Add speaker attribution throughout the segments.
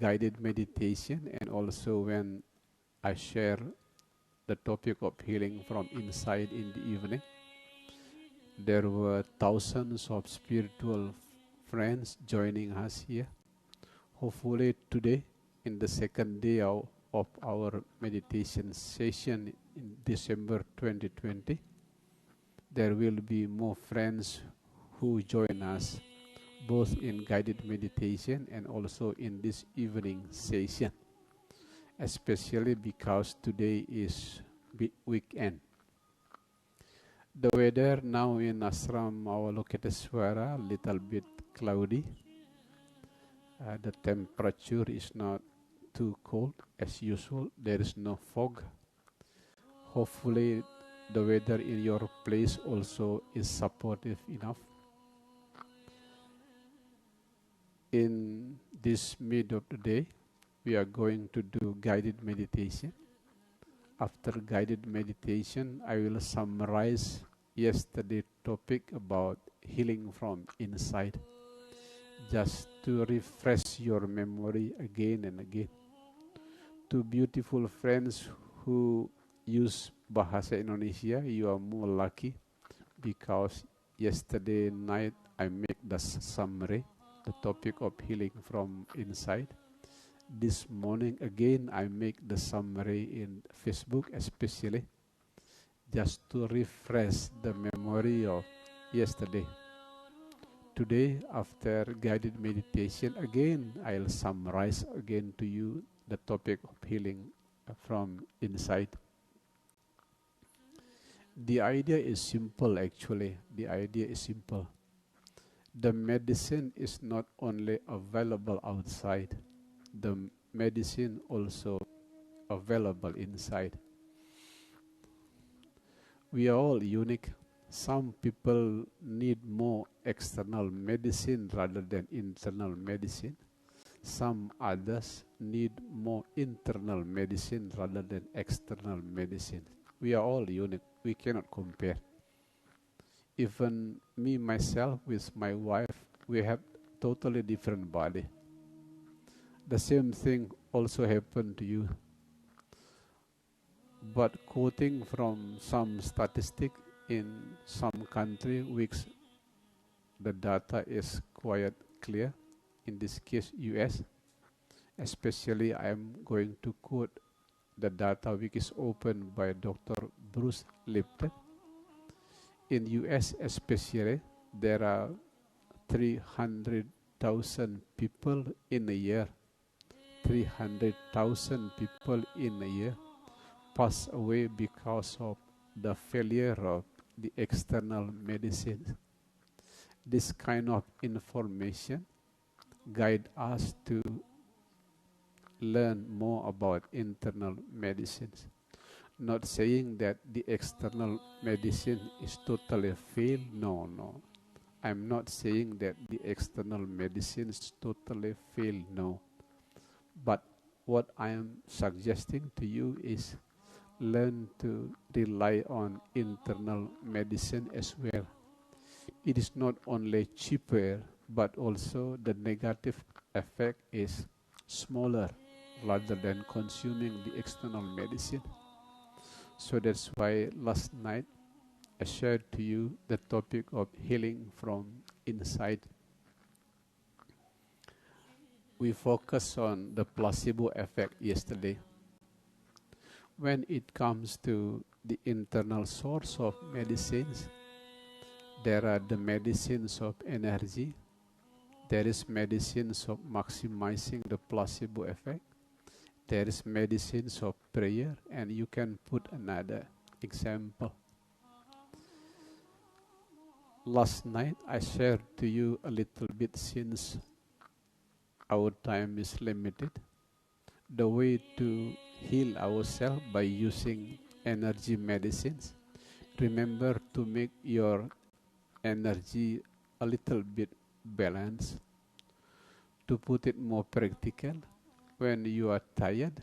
Speaker 1: guided meditation, and also when I share the topic of healing from inside in the evening, there were thousands of spiritual friends joining us here. Hopefully today, in the second day of our meditation session in December 2020, there will be more friends who join us both in guided meditation and also in this evening session, especially because today is weekend. The weather now in Ashram Avalokiteshvara, little bit cloudy. The temperature is not too cold as usual. There is no fog. Hopefully the weather in your place also is supportive enough. In this mid of the day, we are going to do guided meditation. After guided meditation, I will summarize yesterday's topic about healing from inside, just to refresh your memory again and again. To beautiful friends who use Bahasa Indonesia, you are more lucky because yesterday night I make the summary, the topic of healing from inside. This morning again I make the summary in Facebook, especially just to refresh the memory of yesterday. Today, after guided meditation, again I'll summarize again to you the topic of healing from inside. The idea is simple actually. The idea is simple. The medicine is not only available outside, the medicine also available inside. We are all unique. Some people need more external medicine rather than internal medicine. Some others need more internal medicine rather than external medicine. We are all unique. We cannot compare. Even me, myself, with my wife, we have totally different body. The same thing also happened to you. But quoting from some statistic in some country which the data is quite clear, in this case US, especially I am going to quote the data which is opened by Dr. Bruce Lipton. In US especially, there are 300,000 people in a year. 300,000 people in a year pass away because of the failure of the external medicine. This kind of information guide us to learn more about internal medicines. Not saying that the external medicine is totally failed. No. I'm not saying that the external medicine is totally failed. No. But what I am suggesting to you is learn to rely on internal medicine as well. It is not only cheaper, but also the negative effect is smaller rather than consuming the external medicine. So that's why last night I shared to you the topic of healing from inside. We focused on the placebo effect yesterday. When it comes to the internal source of medicines, there are the medicines of energy. There is medicines of maximizing the placebo effect. There is medicines of prayer, and you can put another example. Last night I shared to you a little bit, since our time is limited, the way to heal ourselves by using energy medicines. Remember to make your energy a little bit balanced. To put it more practical, when you are tired,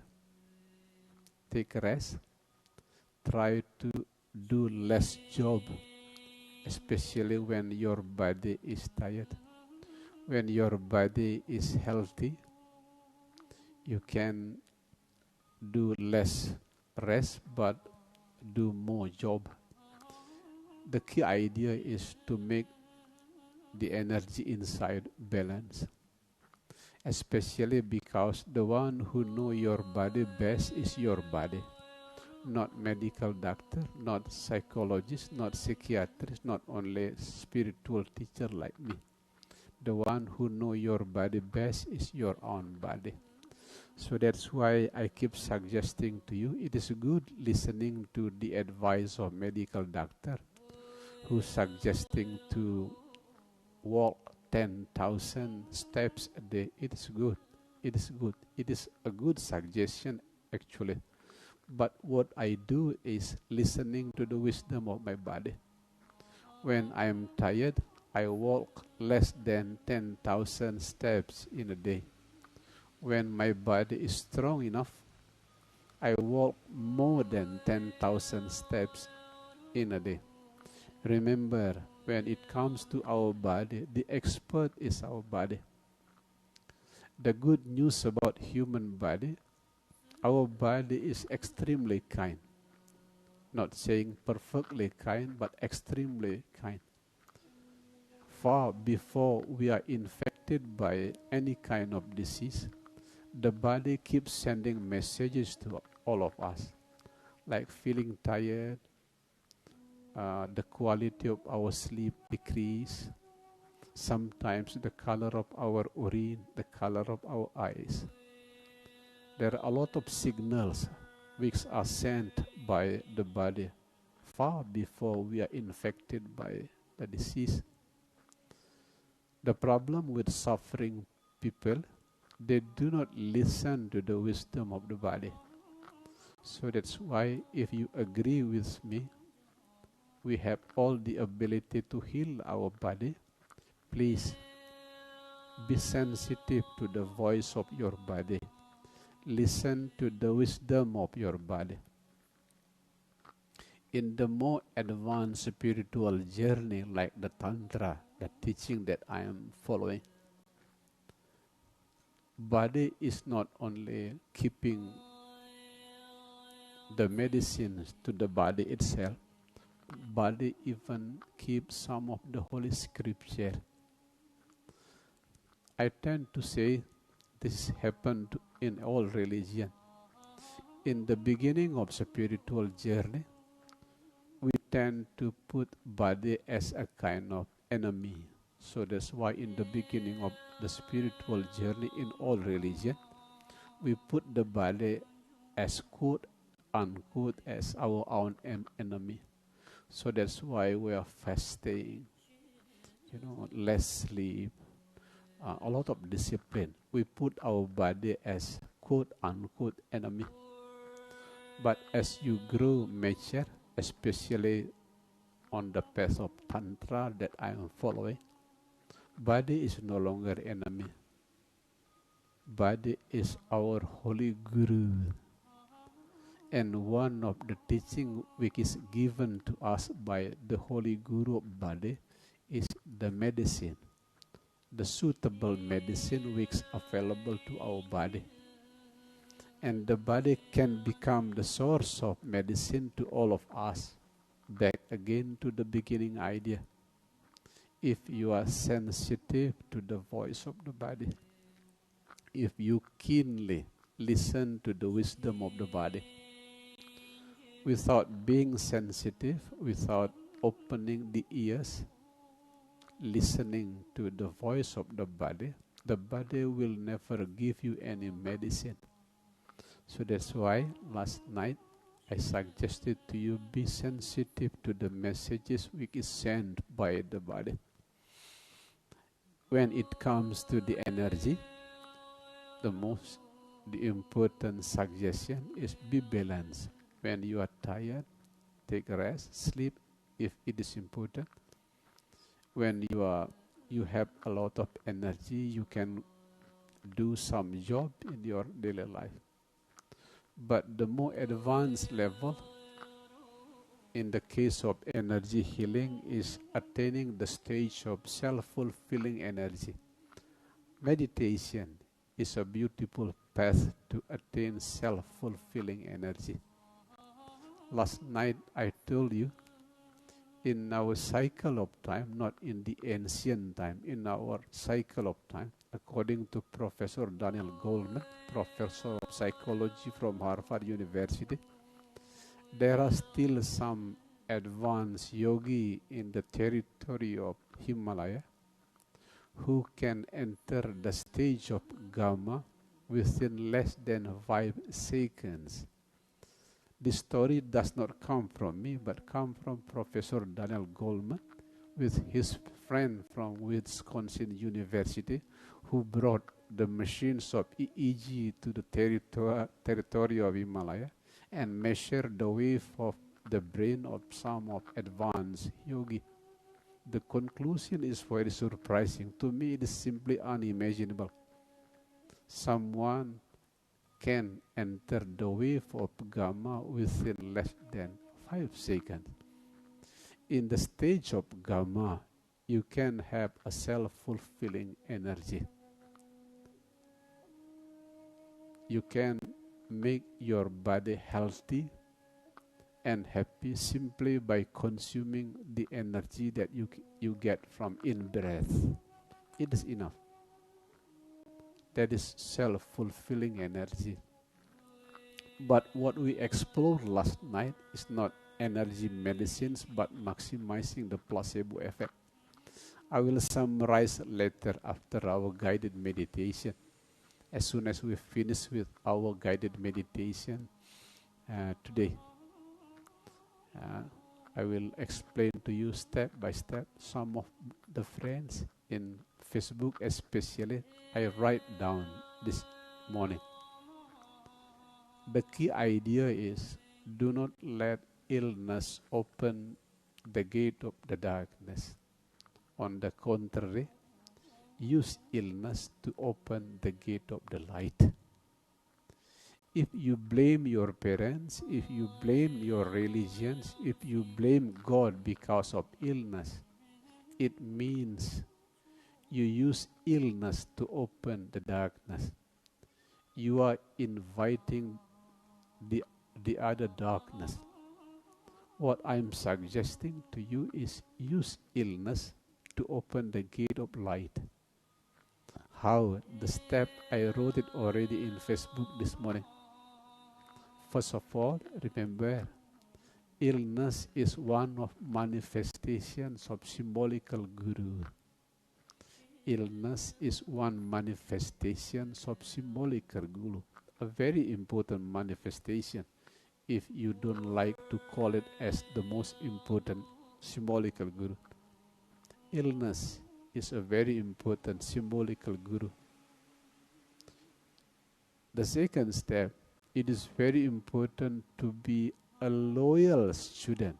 Speaker 1: take a rest. Try to do less job, especially when your body is tired. When your body is healthy, You can do less rest but do more job. The key idea is to make the energy inside balance, especially because the one who know your body best is your body, not medical doctor, not psychologist, not psychiatrist, not only spiritual teacher like me. The one who know your body best is your own body. So that's why I keep suggesting to you, it is good listening to the advice of medical doctor who's suggesting to walk 10,000 steps a day. It is good. It is good. It is a good suggestion actually. But what I do is listening to the wisdom of my body. When I am tired, I walk less than 10,000 steps in a day. When my body is strong enough, I walk more than 10,000 steps in a day. Remember, when it comes to our body, the expert is our body. The good news about human body, our body is extremely kind. Not saying perfectly kind, but extremely kind. Far before we are infected by any kind of disease, the body keeps sending messages to all of us, like feeling tired, the quality of our sleep decrease, sometimes the color of our urine, the color of our eyes. There are a lot of signals which are sent by the body far before we are infected by the disease. The problem with suffering people, they do not listen to the wisdom of the body. So that's why if you agree with me, we have all the ability to heal our body. Please be sensitive to the voice of your body. Listen to the wisdom of your body. In the more advanced spiritual journey like the Tantra, the teaching that I am following, body is not only keeping the medicines to the body itself, body even keeps some of the Holy Scripture. I tend to say this happened in all religion. In the beginning of spiritual journey, we tend to put body as a kind of enemy. So that's why in the beginning of the spiritual journey in all religion, we put the body as quote unquote as our own enemy. So that's why we are fasting, less sleep, a lot of discipline. We put our body as quote unquote enemy. But as you grow mature, especially on the path of Tantra that I am following, body is no longer enemy. Body is our holy guru. And one of the teaching which is given to us by the holy guru of body is the medicine, the suitable medicine which is available to our body. And the body can become the source of medicine to all of us. Back again to the beginning idea. If you are sensitive to the voice of the body, if you keenly listen to the wisdom of the body, without being sensitive, without opening the ears, listening to the voice of the body will never give you any medicine. So that's why last night I suggested to you be sensitive to the messages which is sent by the body. When it comes to the energy, the important suggestion is be balanced. When you are tired, take rest, sleep if it is important. When you have a lot of energy, you can do some job in your daily life. But the more advanced level in the case of energy healing is attaining the stage of self-fulfilling energy. Meditation is a beautiful path to attain self-fulfilling energy. Last night I told you, in our cycle of time, not in the ancient time, in our cycle of time, according to Professor Daniel Goleman, professor of psychology from Harvard University, there are still some advanced yogi in the territory of Himalaya who can enter the stage of Gamma within less than 5 seconds. This story does not come from me, but come from Professor Daniel Goleman with his friend from Wisconsin University, who brought the machines of EEG to the territory of Himalaya and measured the wave of the brain of some of advanced yogi. The conclusion is very surprising. To me, it is simply unimaginable. Someone can enter the wave of Gamma within less than 5 seconds. In the stage of Gamma, you can have a self-fulfilling energy. You can make your body healthy and happy simply by consuming the energy that you get from in-breath. It is enough. That is self-fulfilling energy. But what we explored last night is not energy medicines, but maximizing the placebo effect. I will summarize later after our guided meditation. As soon as we finish with our guided meditation today, I will explain to you step by step. Some of the friends in Facebook especially, I write down this morning. The key idea is, do not let illness open the gate of the darkness. On the contrary, use illness to open the gate of the light. If you blame your parents, if you blame your religions, if you blame God because of illness, it means you use illness to open the darkness. You are inviting the other darkness. What I'm suggesting to you is use illness to open the gate of light. How? The step, I wrote it already in Facebook this morning. First of all, remember, illness is one of manifestations of symbolical guru. Illness is one manifestation of symbolical guru, a very important manifestation, if you don't like to call it as the most important symbolical guru. Illness is a very important symbolical guru. The second step, it is very important to be a loyal student.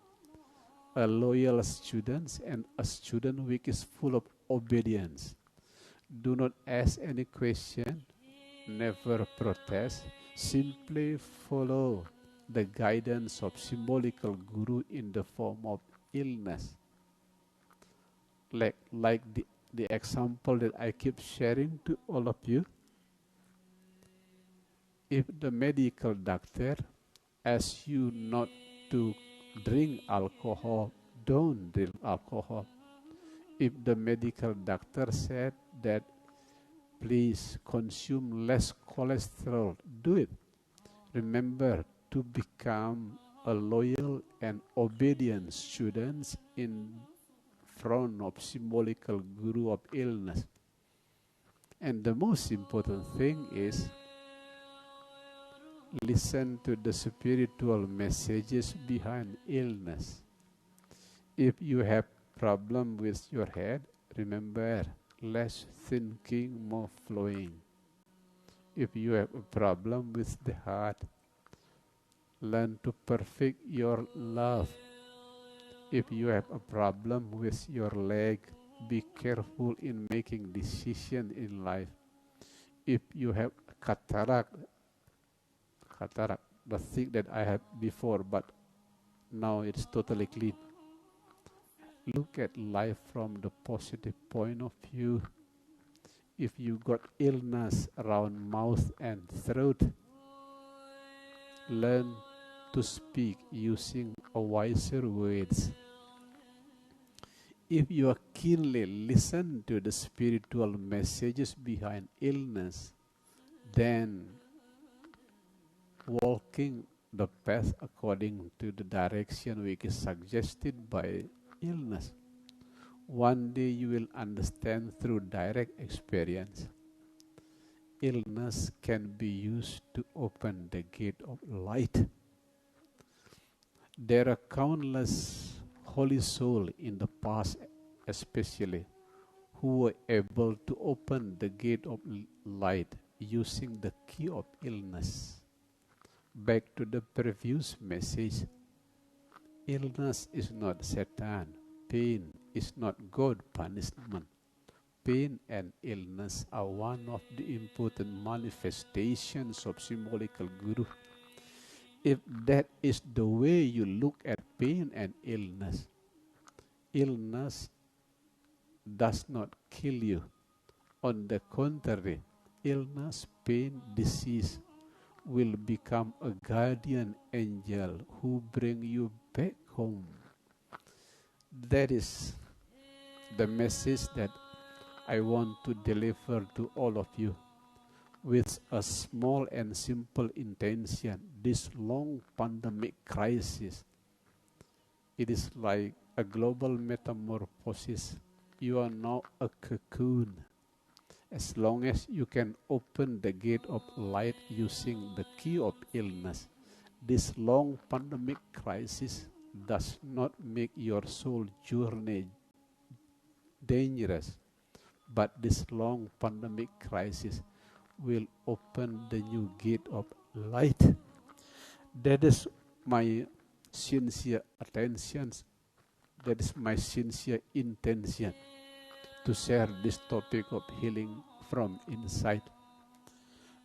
Speaker 1: A loyal student and a student which is full of obedience. Do not ask any question, never protest, simply follow the guidance of symbolical guru in the form of illness. Like the example that I keep sharing to all of you. If the medical doctor asks you not to drink alcohol, don't drink alcohol. If the medical doctor said that please consume less cholesterol, do it. Remember to become a loyal and obedient student in front of symbolical guru of illness. And the most important thing is listen to the spiritual messages behind illness. If you have problem with your head, remember, less thinking, more flowing. If you have a problem with the heart, learn to perfect your love. If you have a problem with your leg, be careful in making decisions in life. If you have cataract, the thing that I had before, but now it's totally clean. Look at life from the positive point of view. if you got illness around mouth and throat, learn to speak using a wiser words. If you are keenly listen to the spiritual messages behind illness, then walking the path according to the direction which is suggested by illness, one day you will understand through direct experience. Illness can be used to open the gate of light. There are countless holy souls in the past, especially, who were able to open the gate of light using the key of illness. Back to the previous message, illness is not Satan. Pain is not God punishment. Pain and illness are one of the important manifestations of symbolical Guru. If that is the way you look at pain and illness, illness does not kill you. On the contrary, illness, pain, disease will become a guardian angel who bring you back home. That is the message that I want to deliver to all of you with a small and simple intention. This long pandemic crisis, it is like a global metamorphosis. You are now a cocoon. As long as you can open the gate of light using the key of illness, this long pandemic crisis does not make your soul journey dangerous, but this long pandemic crisis will open the new gate of light. That is my sincere attention. That is my sincere intention to share this topic of healing from inside.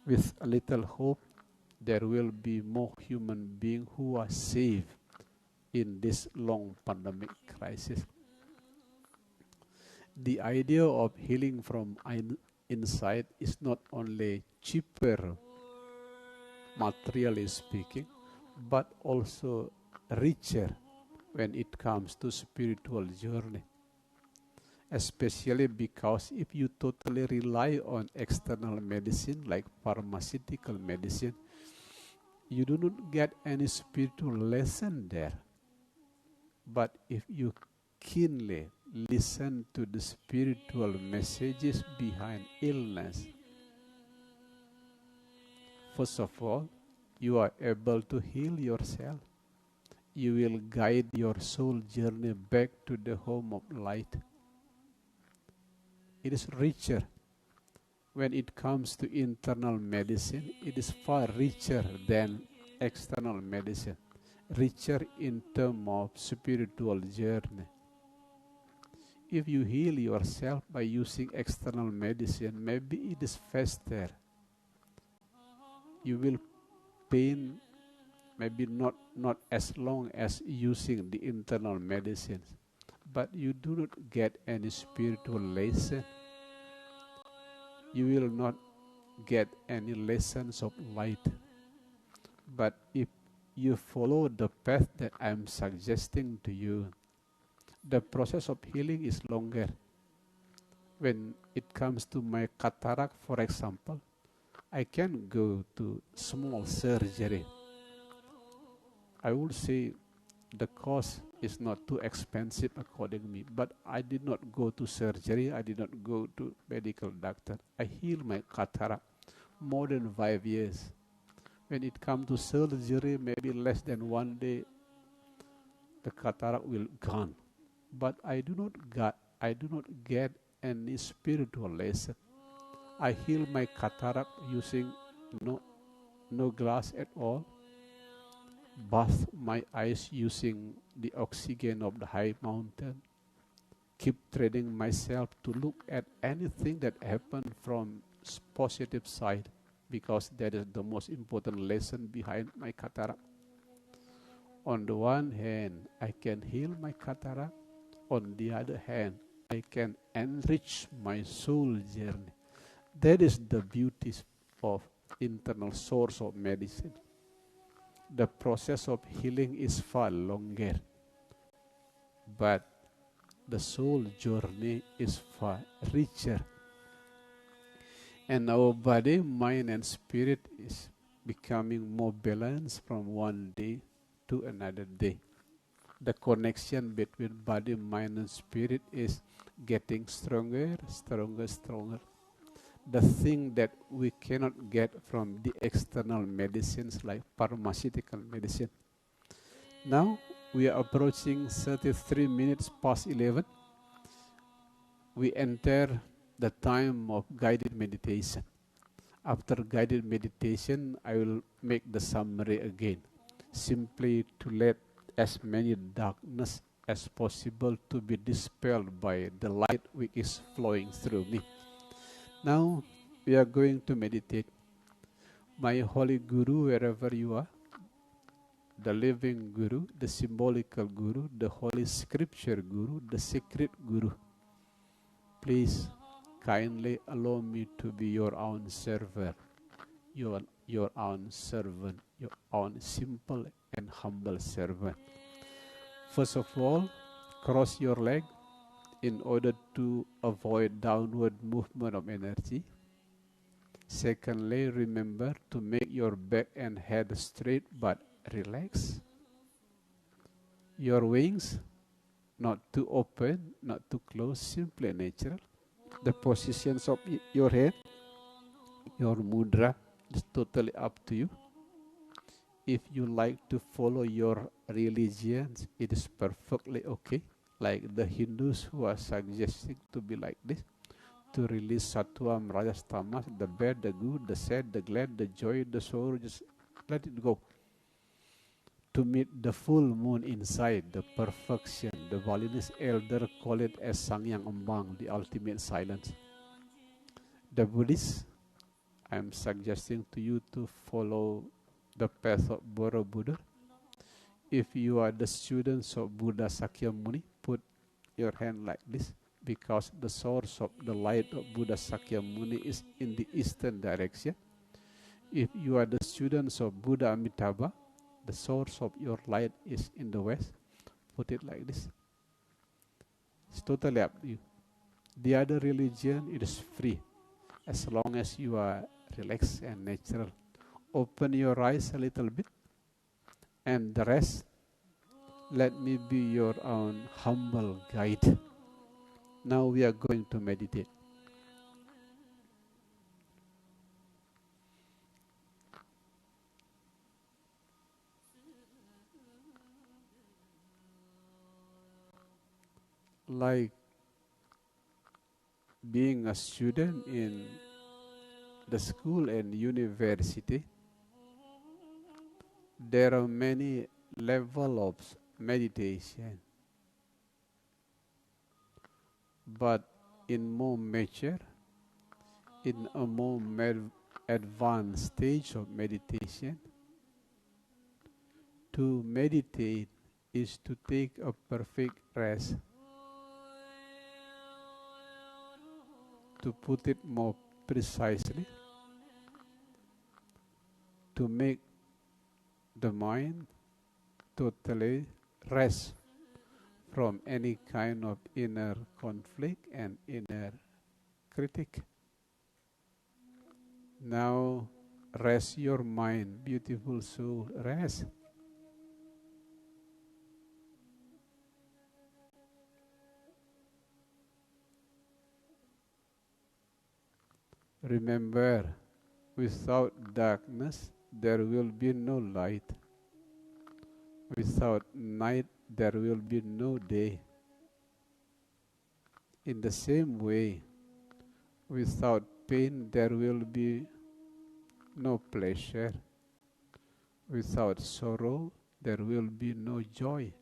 Speaker 1: With a little hope, there will be more human beings who are saved in this long pandemic crisis. The idea of healing from inside is not only cheaper, materially speaking, but also richer when it comes to spiritual journey. Especially because if you totally rely on external medicine like pharmaceutical medicine, you do not get any spiritual lesson there. But if you keenly listen to the spiritual messages behind illness, first of all, you are able to heal yourself. You will guide your soul journey back to the home of light. It is richer. When it comes to internal medicine, it is far richer than external medicine. Richer in terms of spiritual journey. If you heal yourself by using external medicine, maybe it is faster. You will pain maybe not as long as using the internal medicines, but you do not get any spiritual lesson. You will not get any lessons of light. But if you follow the path that I am suggesting to you, the process of healing is longer. When it comes to my cataract, for example, I can go to small surgery. I would say the cost is not too expensive according to me, but I did not go to surgery. I did not go to medical doctor. I healed my cataract more than 5 years. When it comes to surgery, maybe less than 1 day, the cataract will gone. But I do not get any spiritual lesson. I heal my cataract using no glass at all. Bath my eyes using the oxygen of the high mountain. Keep training myself to look at anything that happened from positive side, because that is the most important lesson behind my cataract. On the one hand, I can heal my cataract. On the other hand, I can enrich my soul journey. That is the beauty of internal source of medicine. The process of healing is far longer, but the soul journey is far richer. And our body, mind, and spirit is becoming more balanced from one day to another day. The connection between body, mind, and spirit is getting stronger, stronger, stronger. The thing that we cannot get from the external medicines like pharmaceutical medicine. Now we are approaching 33 minutes past 11. We enter the time of guided meditation. After guided meditation, I will make the summary again, simply to let as many darkness as possible to be dispelled by the light which is flowing through me. Now we are going to meditate. My holy Guru, wherever you are, the living Guru, the symbolical Guru, the holy scripture Guru, the secret Guru, please kindly allow me to be your own servant, your own servant, your own simple and humble servant. First of all, cross your leg in order to avoid downward movement of energy. Secondly, remember to make your back and head straight but relax. Your wings, not too open, not too close, simply natural. The positions of your head, your mudra, is totally up to you. If you like to follow your religions, it is perfectly okay. Like the Hindus who are suggesting to be like this, to release sattva, rajas, tamas, the bad, the good, the sad, the glad, the joy, the sorrow, just let it go. To meet the full moon inside, the perfection, the Balinese elder call it as Sangyang Ambang, the ultimate silence. The Buddhists, I am suggesting to you to follow the path of Borobudur. If you are the students of Buddha Sakyamuni, put your hand like this, because the source of the light of Buddha Sakyamuni is in the eastern direction. If you are the students of Buddha Amitabha, the source of your light is in the west. Put it like this. It's totally up to you. The other religion, it is free, as long as you are relaxed and natural. Open your eyes a little bit, and the rest, let me be your own humble guide. Now we are going to meditate. Like being a student in the school and university, there are many levels of meditation. But in more mature, in a more advanced stage of meditation, to meditate is to take a perfect rest. To put it more precisely, to make the mind totally rest from any kind of inner conflict and inner critic. Now rest your mind, beautiful soul, rest. Remember, without darkness, there will be no light. Without night, there will be no day. In the same way, without pain, there will be no pleasure. Without sorrow, there will be no joy.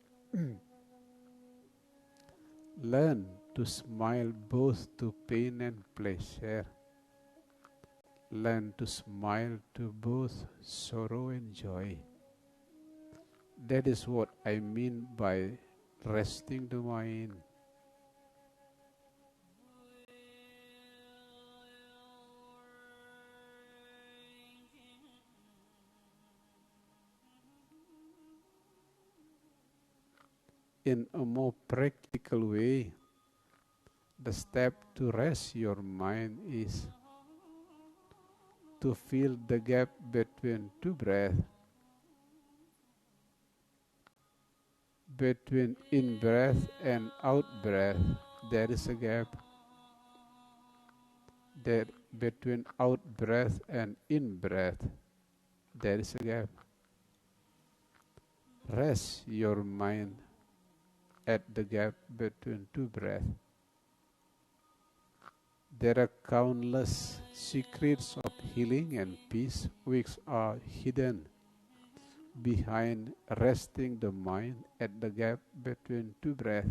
Speaker 1: Learn to smile both to pain and pleasure. Learn to smile to both sorrow and joy. That is what I mean by resting the mind. in a more practical way, the step to rest your mind is to fill the gap between two breaths, between in breath and out breath. There is a gap. There between out breath and in breath. There is a gap. Rest your mind at the gap between two breaths. There are countless secrets of healing and peace which are hidden behind resting the mind at the gap between two breaths.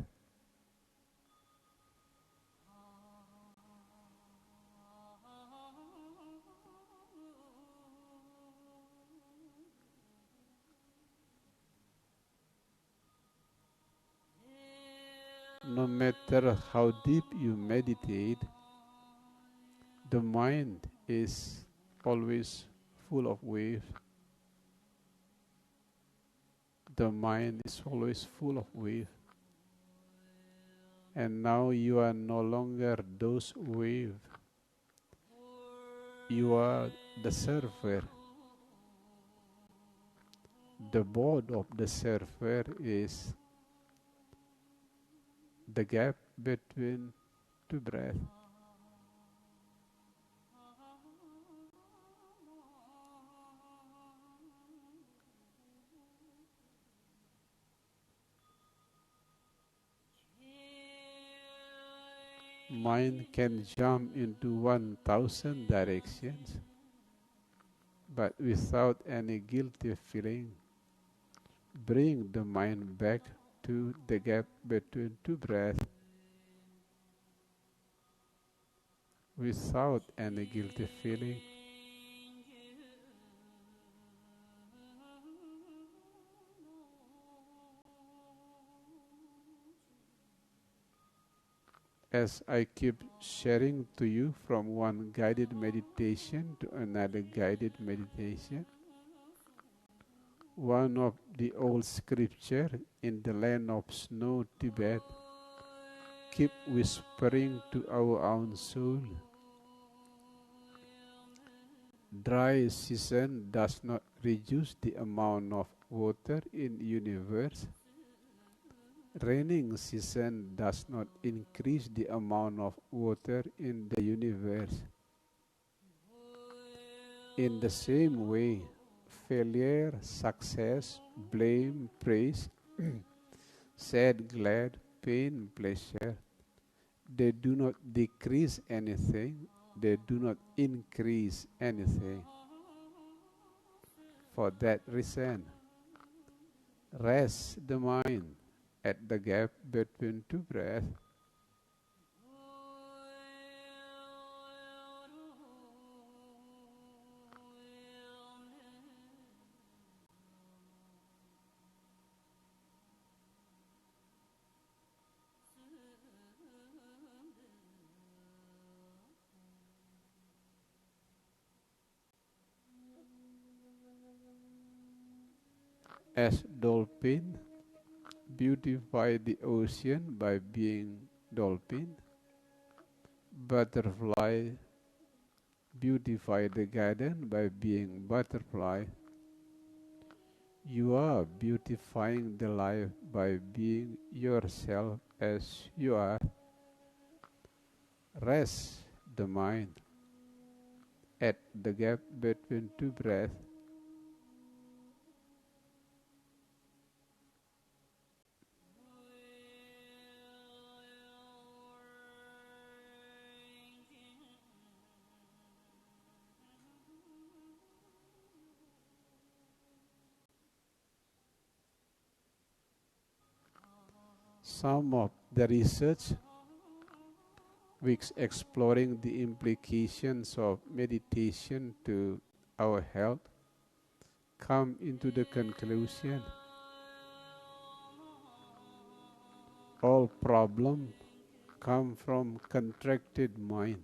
Speaker 1: No matter how deep you meditate, the mind is always full of waves. The mind is always full of waves. And now you are no longer those waves. You are the surfer. The board of the surfer is the gap between two breaths. Mind can jump into 1,000 directions, but without any guilty feeling, bring the mind back to the gap between two breaths without any guilty feeling. As I keep sharing to you from one guided meditation to another guided meditation, one of the old scripture in the land of snow, Tibet, keep whispering to our own soul. Dry season does not reduce the amount of water in the universe. Raining season does not increase the amount of water in the universe. In the same way, failure, success, blame, praise, sad, glad, pain, pleasure, they do not decrease anything, they do not increase anything. For that reason, rest the mind at the gap between two breaths. As dolphin beautify the ocean by being dolphin, butterfly beautify the garden by being butterfly. You are beautifying the life by being yourself as you are. Rest the mind at the gap between two breaths. Some of the research which exploring the implications of meditation to our health come into the conclusion all problems come from contracted mind.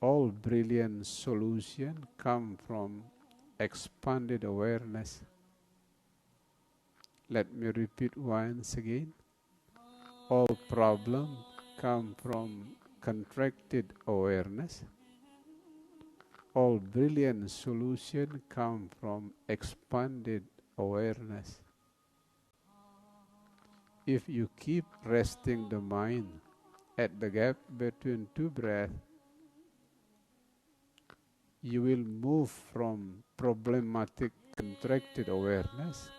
Speaker 1: All brilliant solutions come from expanded awareness. Let me repeat once again. All problems come from contracted awareness. All brilliant solutions come from expanded awareness. If you keep resting the mind at the gap between two breaths, you will move from problematic contracted awareness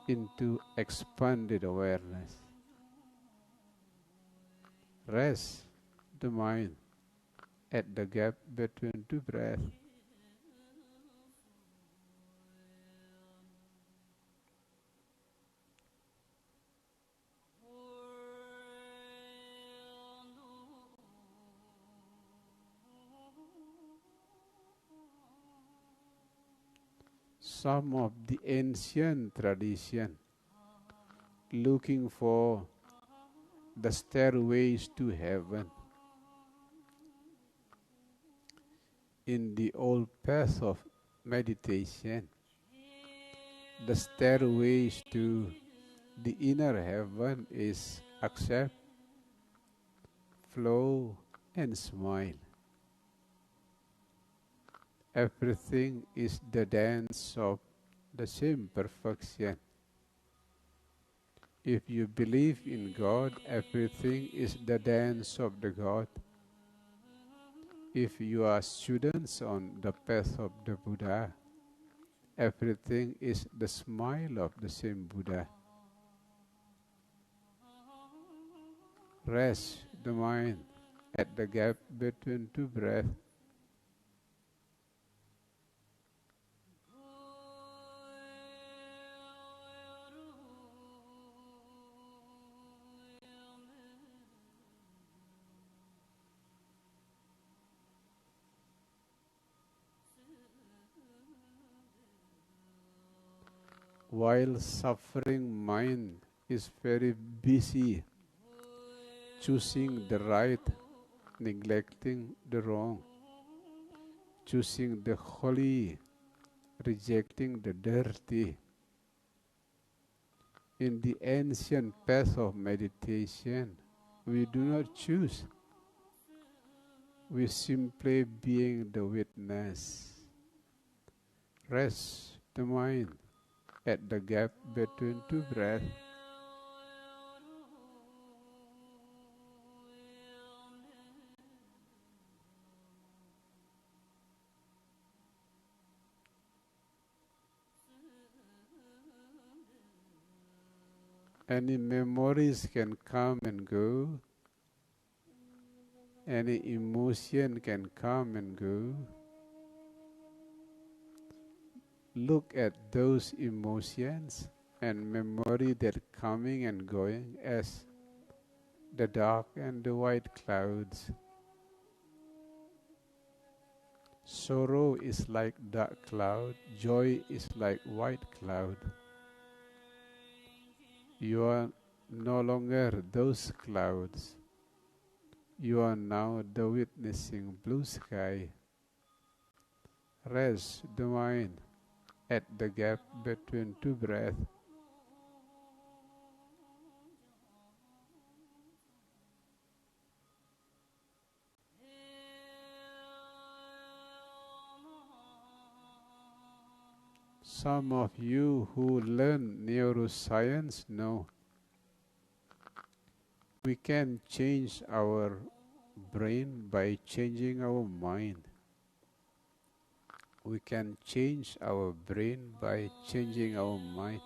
Speaker 1: into expanded awareness. Rest the mind at the gap between two breaths. Some of the ancient tradition looking for the stairways to heaven. In the old path of meditation, the stairways to the inner heaven is accept, flow, and smile. Everything is the dance of the same perfection. If you believe in God, everything is the dance of the God. If you are students on the path of the Buddha, everything is the smile of the same Buddha. Rest the mind at the gap between two breaths. While suffering mind is very busy choosing the right, neglecting the wrong, choosing the holy, rejecting the dirty. In the ancient path of meditation, we do not choose. We simply being the witness. Rest the mind at the gap between two breaths. Any memories can come and go. Any emotion can come and go. Look at those emotions and memory that coming and going as the dark and the white clouds. Sorrow is like dark cloud, joy is like white cloud. You are no longer those clouds. You are now the witnessing blue sky. Rest the mind at the gap between two breaths. Some of you who learn neuroscience know we can change our brain by changing our mind. We can change our brain by changing our mind.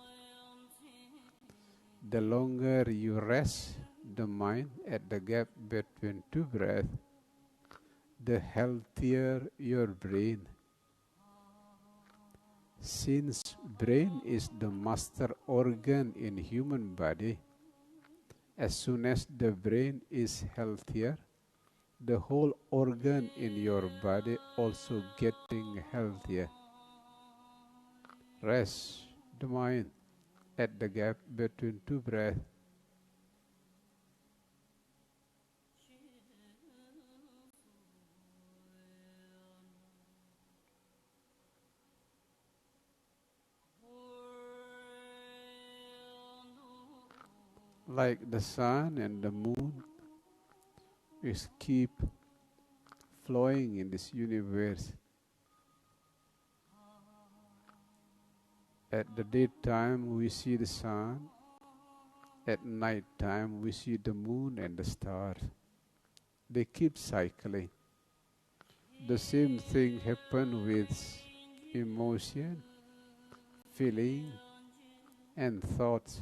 Speaker 1: The longer you rest the mind at the gap between two breaths, the healthier your brain. Since brain is the master organ in human body, as soon as the brain is healthier, the whole organ in your body also getting healthier. Rest the mind at the gap between two breaths. Like the sun and the moon, is keep flowing in this universe. At the daytime we see the sun, at night time we see the moon and the stars. They keep cycling. The same thing happen with emotion, feeling and thoughts.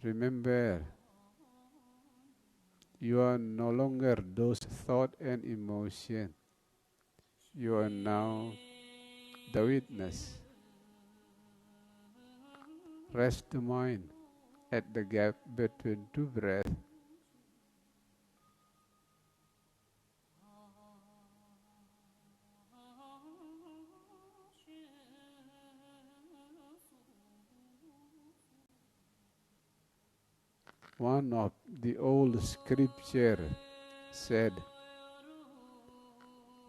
Speaker 1: Remember, you are no longer those thought and emotion. You are now the witness. Rest the mind at the gap between two breaths. One of the old scripture said,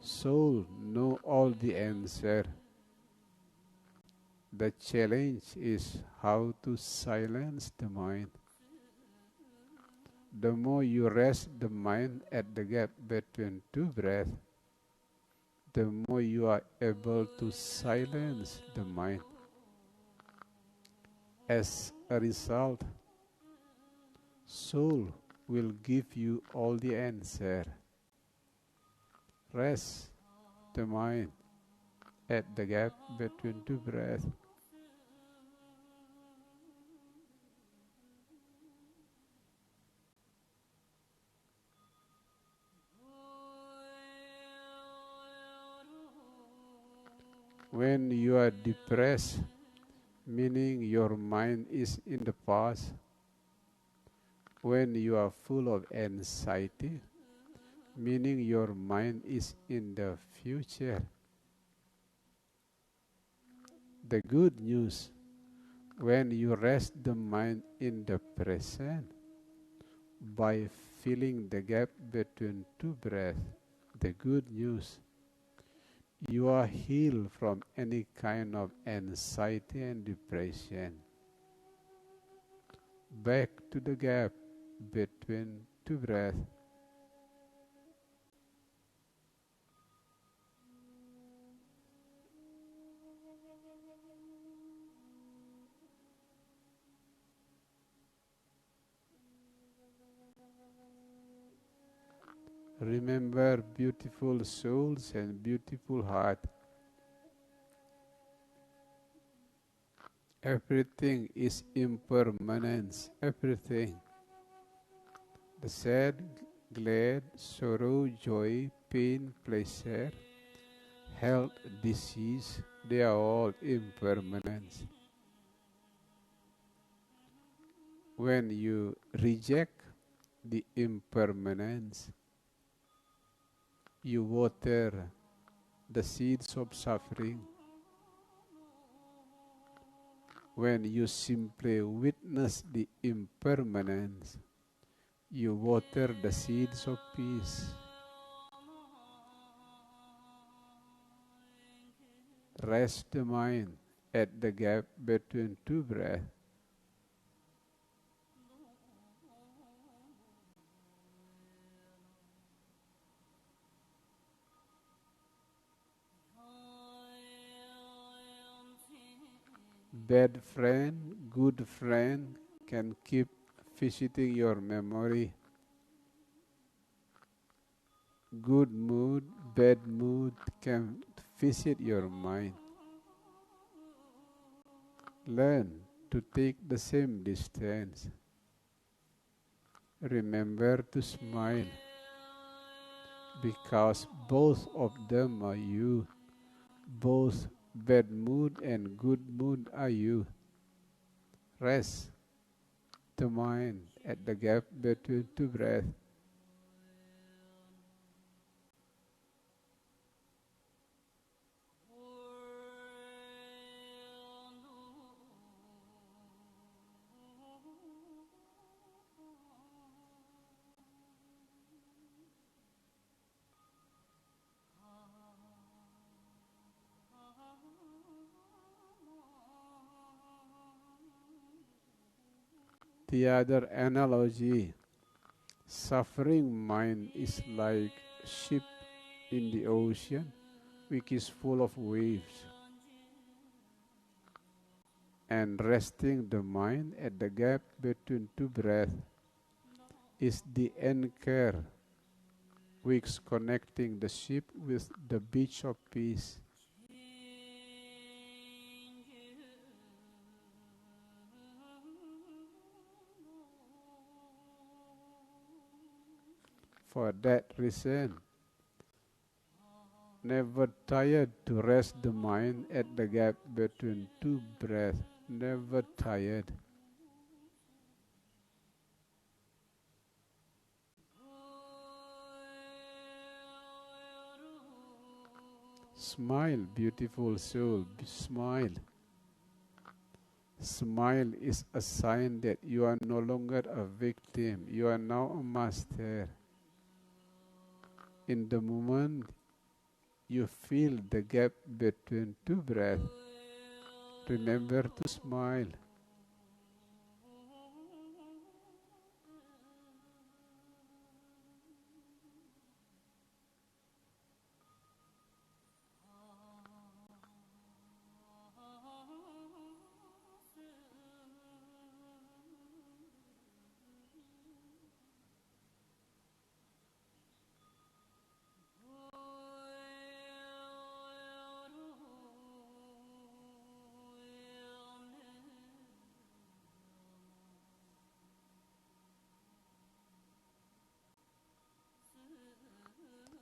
Speaker 1: soul know all the answer. The challenge is how to silence the mind. The more you rest the mind at the gap between two breaths, the more you are able to silence the mind. As a result, soul will give you all the answer. Rest the mind at the gap between two breaths. When you are depressed, meaning your mind is in the past. When you are full of anxiety, meaning your mind is in the future. The good news, when you rest the mind in the present, by filling the gap between two breaths, the good news, you are healed from any kind of anxiety and depression. Back to the gap between two breaths. Remember, beautiful souls and beautiful heart. Everything is impermanence. Everything. The sad, glad, sorrow, joy, pain, pleasure, health, disease, they are all impermanence. When you reject the impermanence, you water the seeds of suffering. When you simply witness the impermanence, you water the seeds of peace. Rest the mind at the gap between two breaths. Bad friend, good friend can keep visiting your memory. Good mood, bad mood can visit your mind. Learn to take the same distance. Remember to smile, because both of them are you. Both bad mood and good mood are you. Rest the mind at the gap between two breaths. The other analogy, suffering mind is like ship in the ocean, which is full of waves. And resting the mind at the gap between two breaths is the anchor which connecting the ship with the beach of peace. For that reason, never tired to rest the mind at the gap between two breaths. Never tired. Smile, beautiful soul, smile. Smile is a sign that you are no longer a victim. You are now a master. In the moment you feel the gap between two breaths, remember to smile.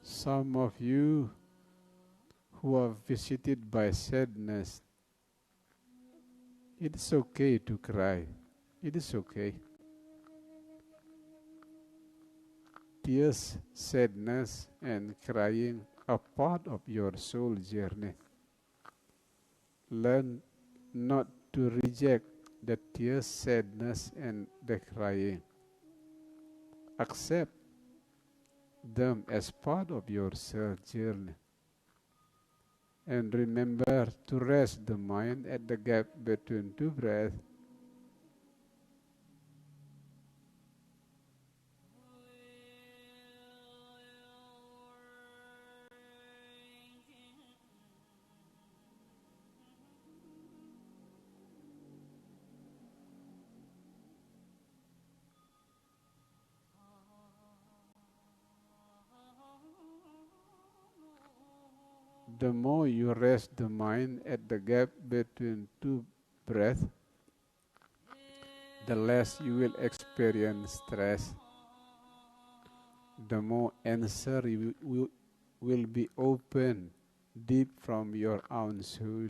Speaker 1: Some of you who are visited by sadness, it is okay to cry. It is okay. Tears, sadness, and crying are part of your soul journey. Learn not to reject the tears, sadness, and the crying. Accept them as part of your soul journey. And remember to rest the mind at the gap between two breaths. The more you rest the mind at the gap between two breaths, the less you will experience stress. The more answer you will be open deep from your own soul.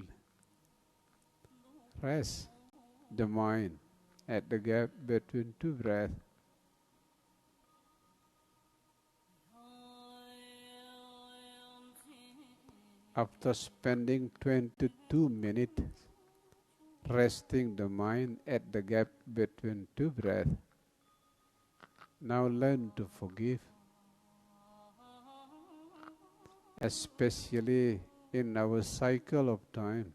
Speaker 1: Rest the mind at the gap between two breaths. After spending 22 minutes resting the mind at the gap between two breaths, now learn to forgive, especially in our cycle of time.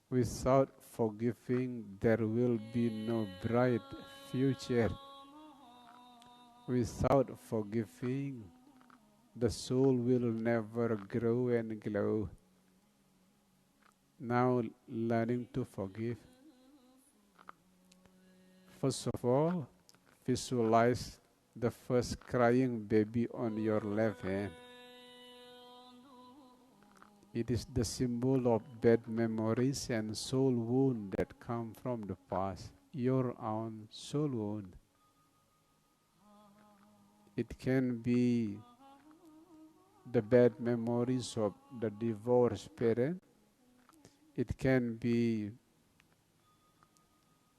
Speaker 1: Without forgiving, there will be no bright future. Without forgiving, the soul will never grow and glow. Now learning to forgive. First of all, visualize the first crying baby on your left hand. It is the symbol of bad memories and soul wound that come from the past, your own soul wound. It can be the bad memories of the divorced parent. It can be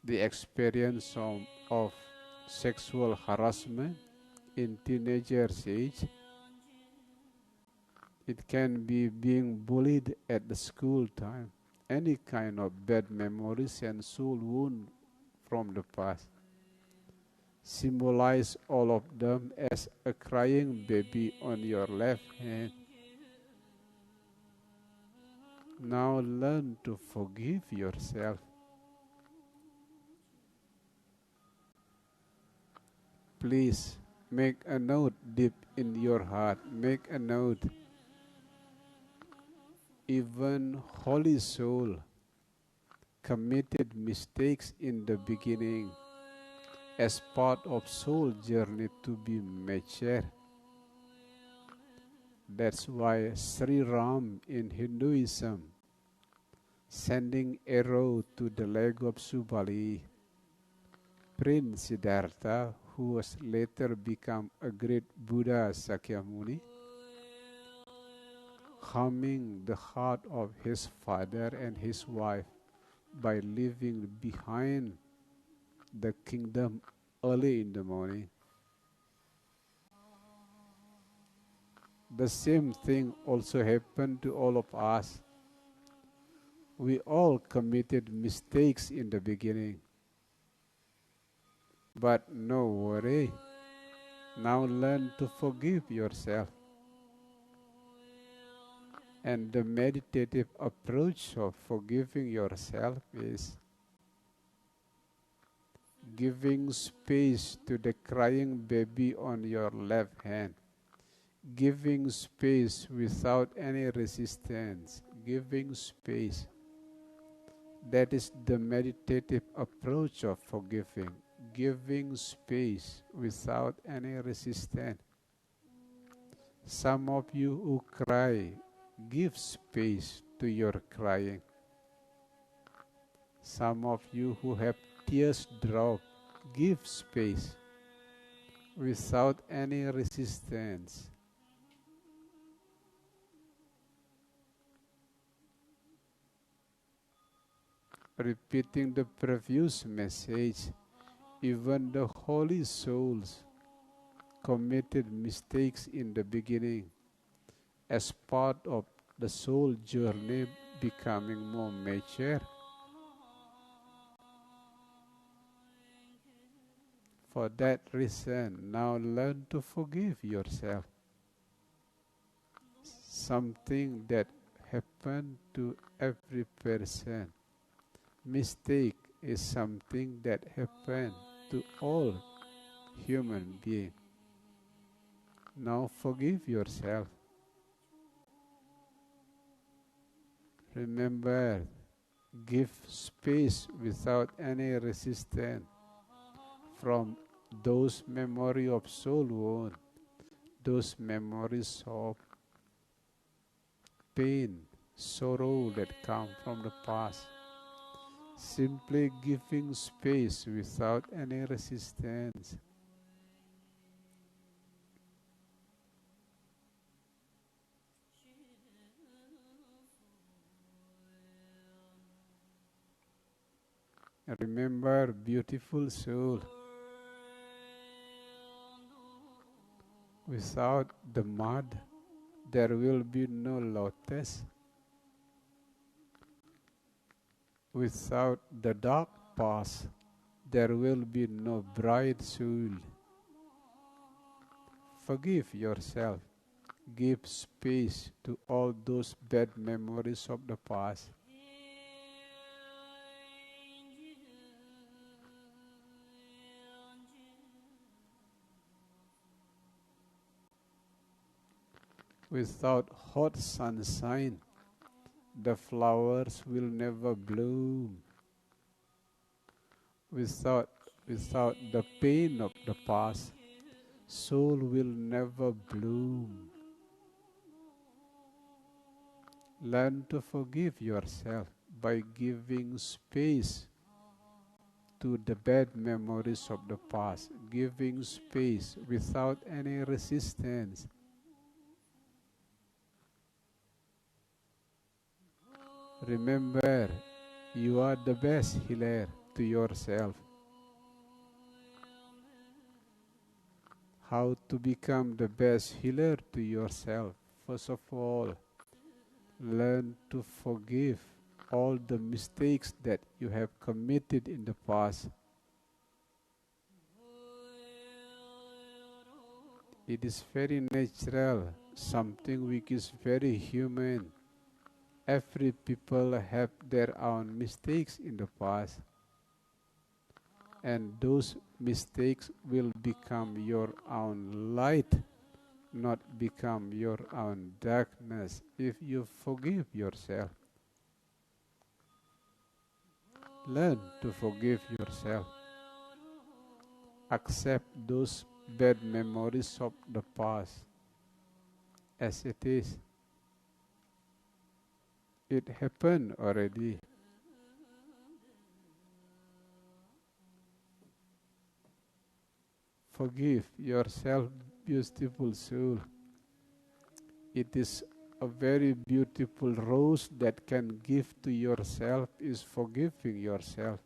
Speaker 1: the experience of sexual harassment in teenagers' age. It can be being bullied at the school time. Any kind of bad memories and soul wound from the past. Symbolize all of them as a crying baby on your left hand. Now learn to forgive yourself. please make a note deep in your heart. Make a note. Even Holy Soul committed mistakes in the beginning as part of soul journey to be mature. That's why Sri Ram in Hinduism sending arrow to the leg of Subali, Prince Siddhartha, who was later become a great Buddha Sakyamuni, harming the heart of his father and his wife by leaving behind the kingdom early in the morning. The same thing also happened to all of us. We all committed mistakes in the beginning. But no worry. Now learn to forgive yourself. And the meditative approach of forgiving yourself is giving space to the crying baby on your left hand. Giving space without any resistance. Giving space. That is the meditative approach of forgiving. Giving space without any resistance. Some of you who cry, give space to your crying. Some of you who have tears drop, give space without any resistance. Repeating the previous message, even the holy souls committed mistakes in the beginning as part of the soul journey becoming more mature. For that reason, now learn to forgive yourself. Something that happened to every person. Mistake is something that happens to all human beings. Now forgive yourself. Remember, give space without any resistance from those memories of soul wound, those memories of pain, sorrow that come from the past. Simply giving space without any resistance. Remember, beautiful soul, without the mud, there will be no lotus. Without the dark past, there will be no bright soul. Forgive yourself. Give space to all those bad memories of the past. Without hot sunshine, the flowers will never bloom. Without the pain of the past, soul will never bloom. Learn to forgive yourself by giving space to the bad memories of the past, giving space without any resistance. Remember, you are the best healer to yourself. How to become the best healer to yourself? First of all, learn to forgive all the mistakes that you have committed in the past. It is very natural, something which is very human. Every people have their own mistakes in the past. And those mistakes will become your own light, not become your own darkness if you forgive yourself. Learn to forgive yourself. Accept those bad memories of the past as it is. It happened already. Forgive yourself, beautiful soul. It is a very beautiful rose that can give to yourself is forgiving yourself.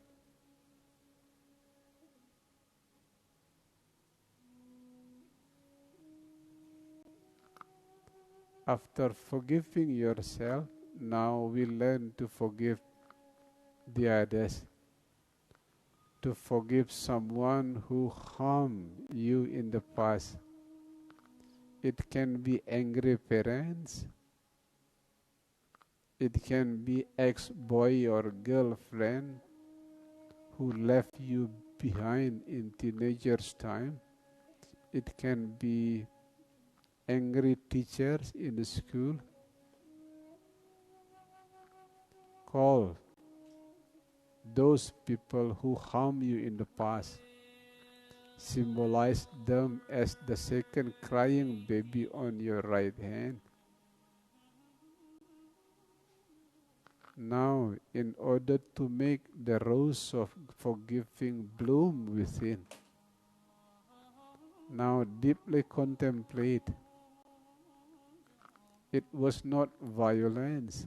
Speaker 1: After forgiving yourself, now we learn to forgive the others. To forgive someone who harmed you in the past. It can be angry parents. It can be ex-boy or girlfriend who left you behind in teenager's time. It can be angry teachers in the school. Call those people who harm you in the past. Symbolize them as the second crying baby on your right hand. Now, in order to make the rose of forgiving bloom within, now deeply contemplate. It was not violence.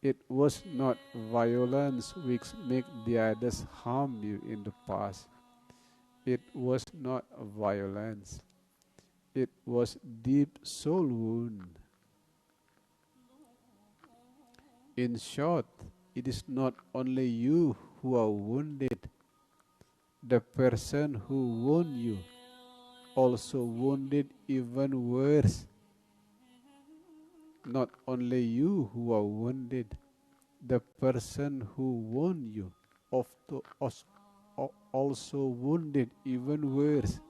Speaker 1: It was not violence which made the others harm you in the past. It was not violence. It was deep soul wound. In short, it is not only you who are wounded. The person who wounded you also wounded even worse. Not only you who are wounded, the person who wounded you also wounded even worse.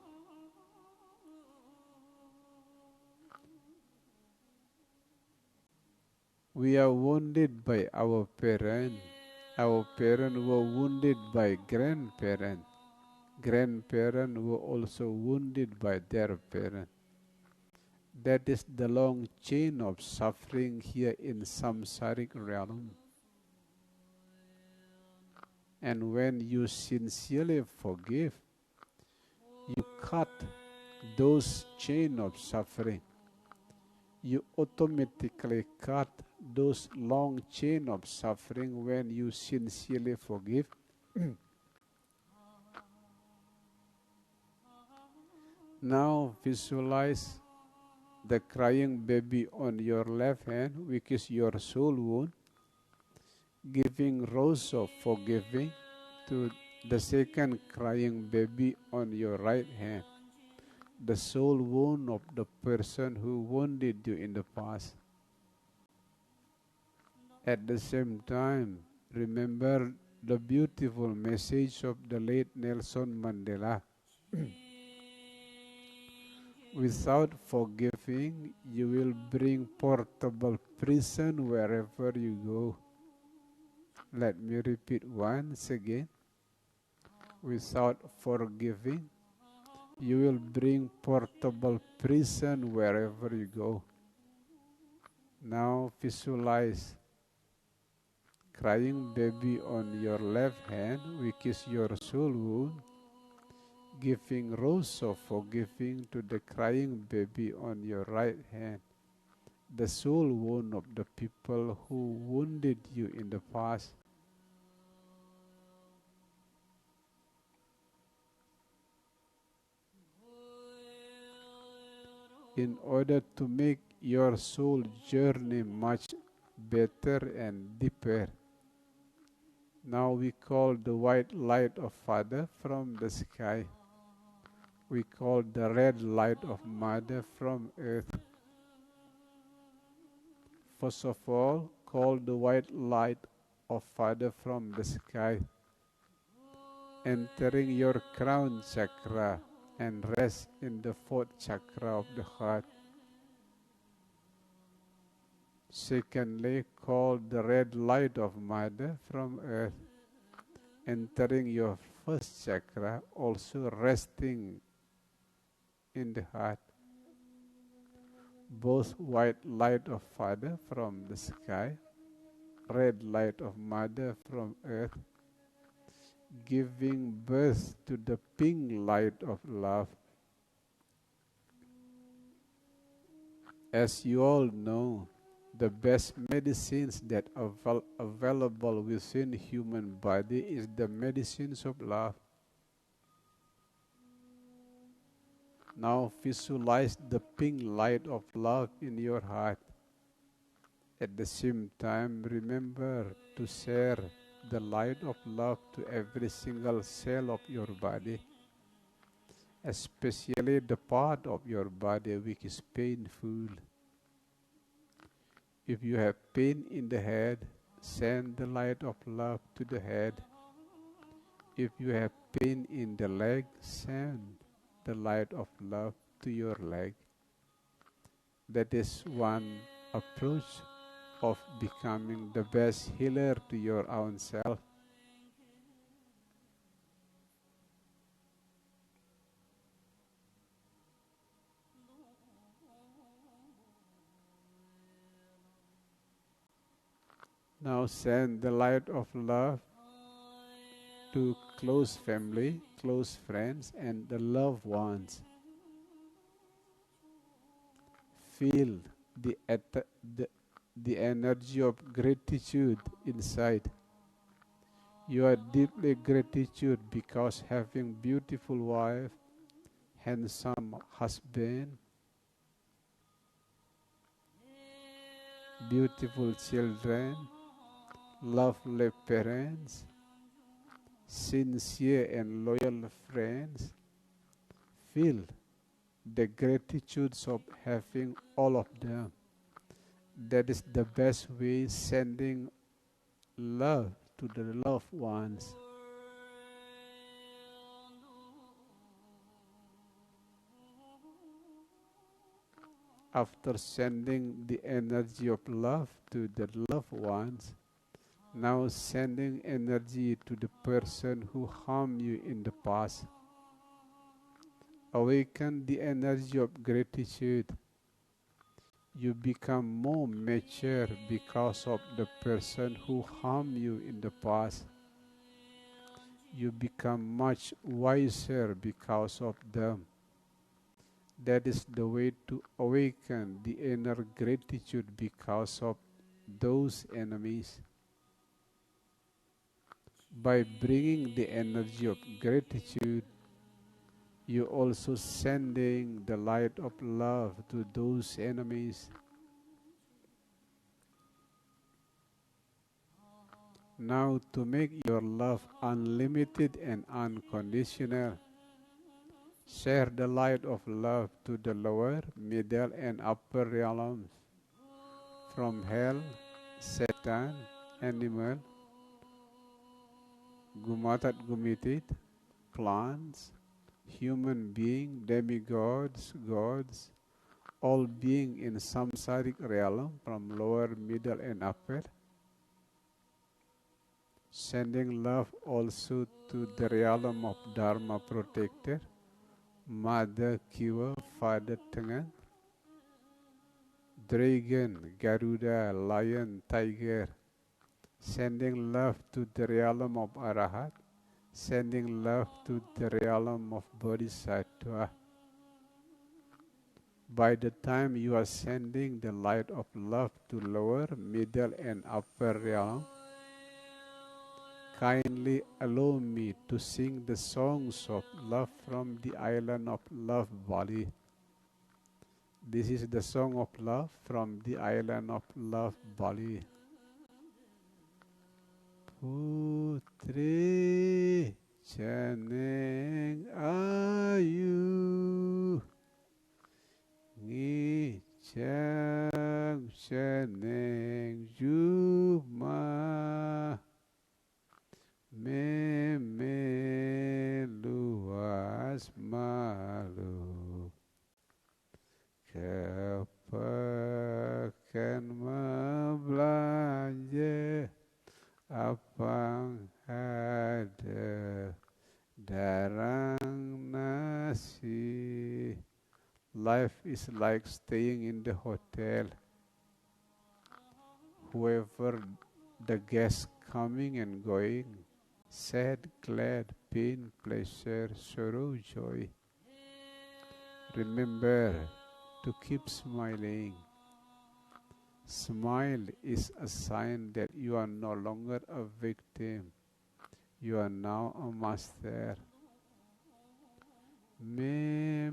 Speaker 1: We are wounded by our parents. Our parents were wounded by grandparents. Grandparents were also wounded by their parents. That is the long chain of suffering here in samsaric realm. And when you sincerely forgive, you cut those chain of suffering. You automatically cut those long chain of suffering when you sincerely forgive. Now visualize the crying baby on your left hand, which is your soul wound, giving rose of forgiving to the second crying baby on your right hand, the soul wound of the person who wounded you in the past. At the same time, remember the beautiful message of the late Nelson Mandela. Without forgiving, you will bring portable prison wherever you go. Let me repeat once again. Without forgiving, you will bring portable prison wherever you go. Now visualize crying baby on your left hand, which is your soul wound, giving rose of forgiving to the crying baby on your right hand, the soul wound of the people who wounded you in the past. In order to make your soul journey much better and deeper, now we call the white light of Father from the sky. We call the red light of Mother from earth. First of all, call the white light of Father from the sky. entering your crown chakra and rest in the fourth chakra of the heart. Secondly, call the red light of Mother from earth, entering your first chakra, also resting in the heart. Both white light of Father from the sky, red light of Mother from earth, giving birth to the pink light of love. As you all know, the best medicines that are available within human body is the medicines of love. Now visualize the pink light of love in your heart. At the same time, remember to share the light of love to every single cell of your body, especially the part of your body which is painful. If you have pain in the head, send the light of love to the head. If you have pain in the leg, send the light of love to your leg. That is one approach of becoming the best healer to your own self. Now send the light of love to close family, close friends, and the loved ones. Feel the energy of gratitude inside. You are deeply gratitude because having beautiful wife, handsome husband, beautiful children, lovely parents, sincere and loyal friends. Feel the gratitudes of having all of them. That is the best way sending love to the loved ones. After sending the energy of love to the loved ones, now sending energy to the person who harmed you in the past. Awaken the energy of gratitude. You become more mature because of the person who harmed you in the past. You become much wiser because of them. That is the way to awaken the inner gratitude because of those enemies. By bringing the energy of gratitude, you also sending the light of love to those enemies. Now to make your love unlimited and unconditional, share the light of love to the lower, middle and upper realms, from hell, Satan, animal, gumatat gumitit, plants, human being, demigods, gods, all being in samsaric realm from lower, middle and upper, sending love also to the realm of Dharma protector, Mother Kiva, Father Tengan, Dragon, Garuda, Lion, Tiger, sending love to the realm of Arahat, sending love to the realm of Bodhisattva. By the time you are sending the light of love to lower, middle and upper realm, kindly allow me to sing the songs of love from the island of love, Bali. This is the song of love from the island of love, Bali. Putri Chaneng Ayu Ngicam Chaneng Juma Meme Tepakan membelanja apang ada darang nasi. Life is like staying in the hotel. Whoever the guests coming and going, sad, glad, pain, pleasure, sorrow, joy. Remember to keep smiling. Smile is a sign that you are no longer a victim. You are now a master. Me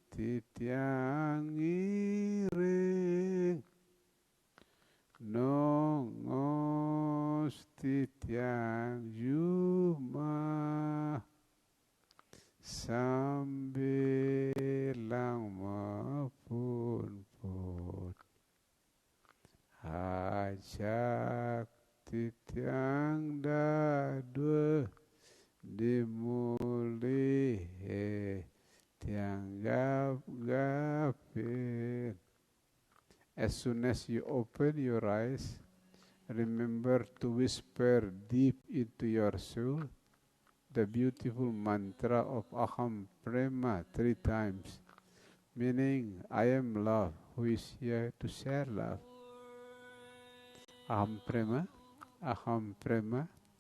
Speaker 1: titiang iring nongos titiang juma sambilang mapun pun ajak titiang dadua dimulih tiang gapin. As soon as you open your eyes, remember to whisper deep into your soul the beautiful mantra of Aham Prema 3 times, meaning I am love who is here to share love. Aham Prema,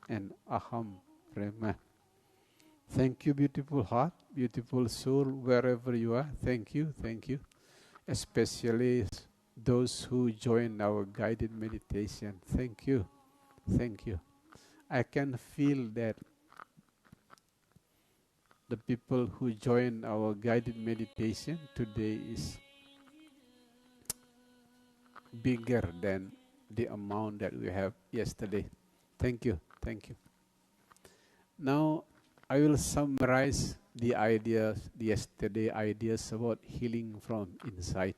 Speaker 1: and Aham Prema. Thank you, beautiful heart, beautiful soul, wherever you are. Thank you, especially those who join our guided meditation. Thank you. I can feel that the people who join our guided meditation today is bigger than the amount that we have yesterday. Thank you. Now, I will summarize the yesterday ideas about healing from inside.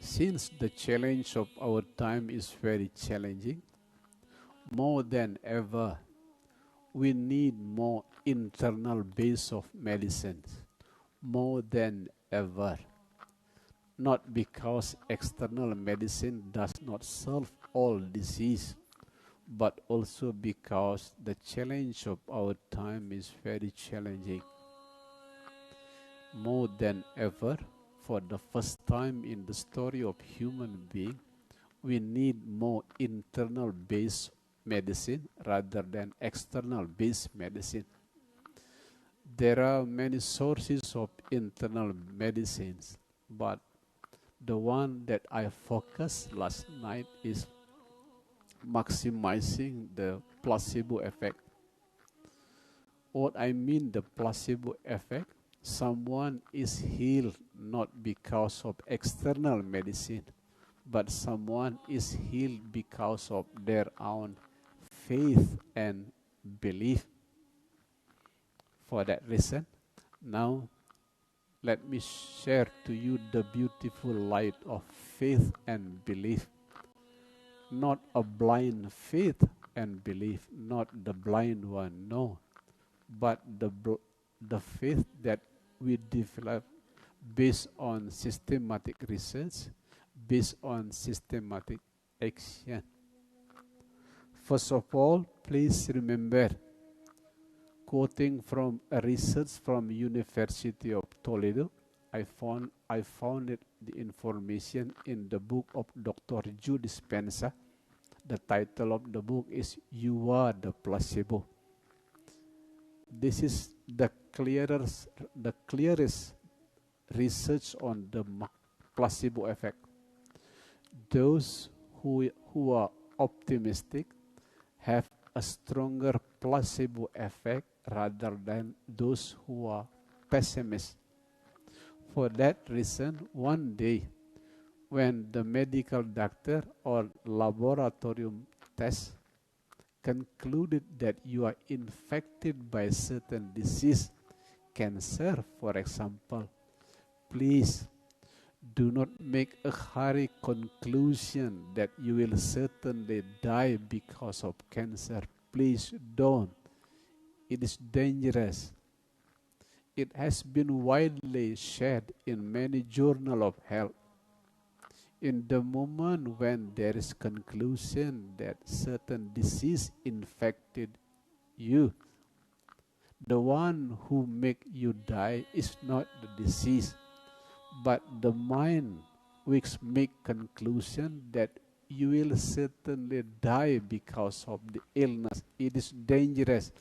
Speaker 1: Since the challenge of our time is very challenging, more than ever, we need more internal base of medicines, more than ever. Not because external medicine does not solve all disease, but also because the challenge of our time is very challenging. More than ever, for the first time in the story of human being, we need more internal based medicine rather than external based medicine. There are many sources of internal medicines, but the one that I focused last night is maximizing the placebo effect. What I mean the placebo effect, someone is healed not because of external medicine, but someone is healed because of their own faith and belief. For that reason, now let me share to you the beautiful light of faith and belief. Not a blind faith and belief, not the blind one, no, but the faith that we develop based on systematic research, based on systematic action. First of all, please remember, quoting from a research from University of Toledo, I found the information in the book of Dr. Joe Dispenza. The title of the book is "You Are the Placebo." This is the clearest research on the placebo effect. Those who are optimistic have a stronger placebo effect rather than those who are pessimists. For that reason, one day, when the medical doctor or laboratorium test concluded that you are infected by certain disease, cancer, for example, please do not make a hurry conclusion that you will certainly die because of cancer. Please don't. It is dangerous. It has been widely shared in many journals of health. In the moment when there is conclusion that certain disease infected you, the one who make you die is not the disease, but the mind which make conclusion that you will certainly die because of the illness. It is dangerous.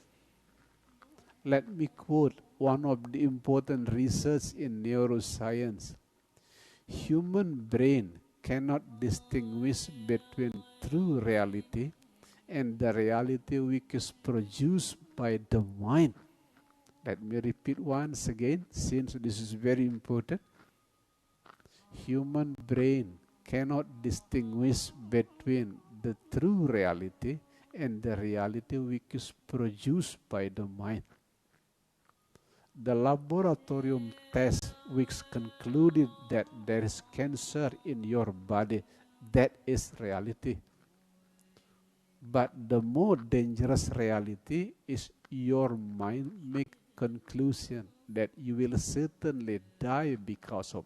Speaker 1: Let me quote one of the important research in neuroscience. Human brain cannot distinguish between true reality and the reality which is produced by the mind. Let me repeat once again, since this is very important. Human brain cannot distinguish between the true reality and the reality which is produced by the mind. The laboratorium test which concluded that there is cancer in your body, that is reality. But the more dangerous reality is your mind make conclusion that you will certainly die because of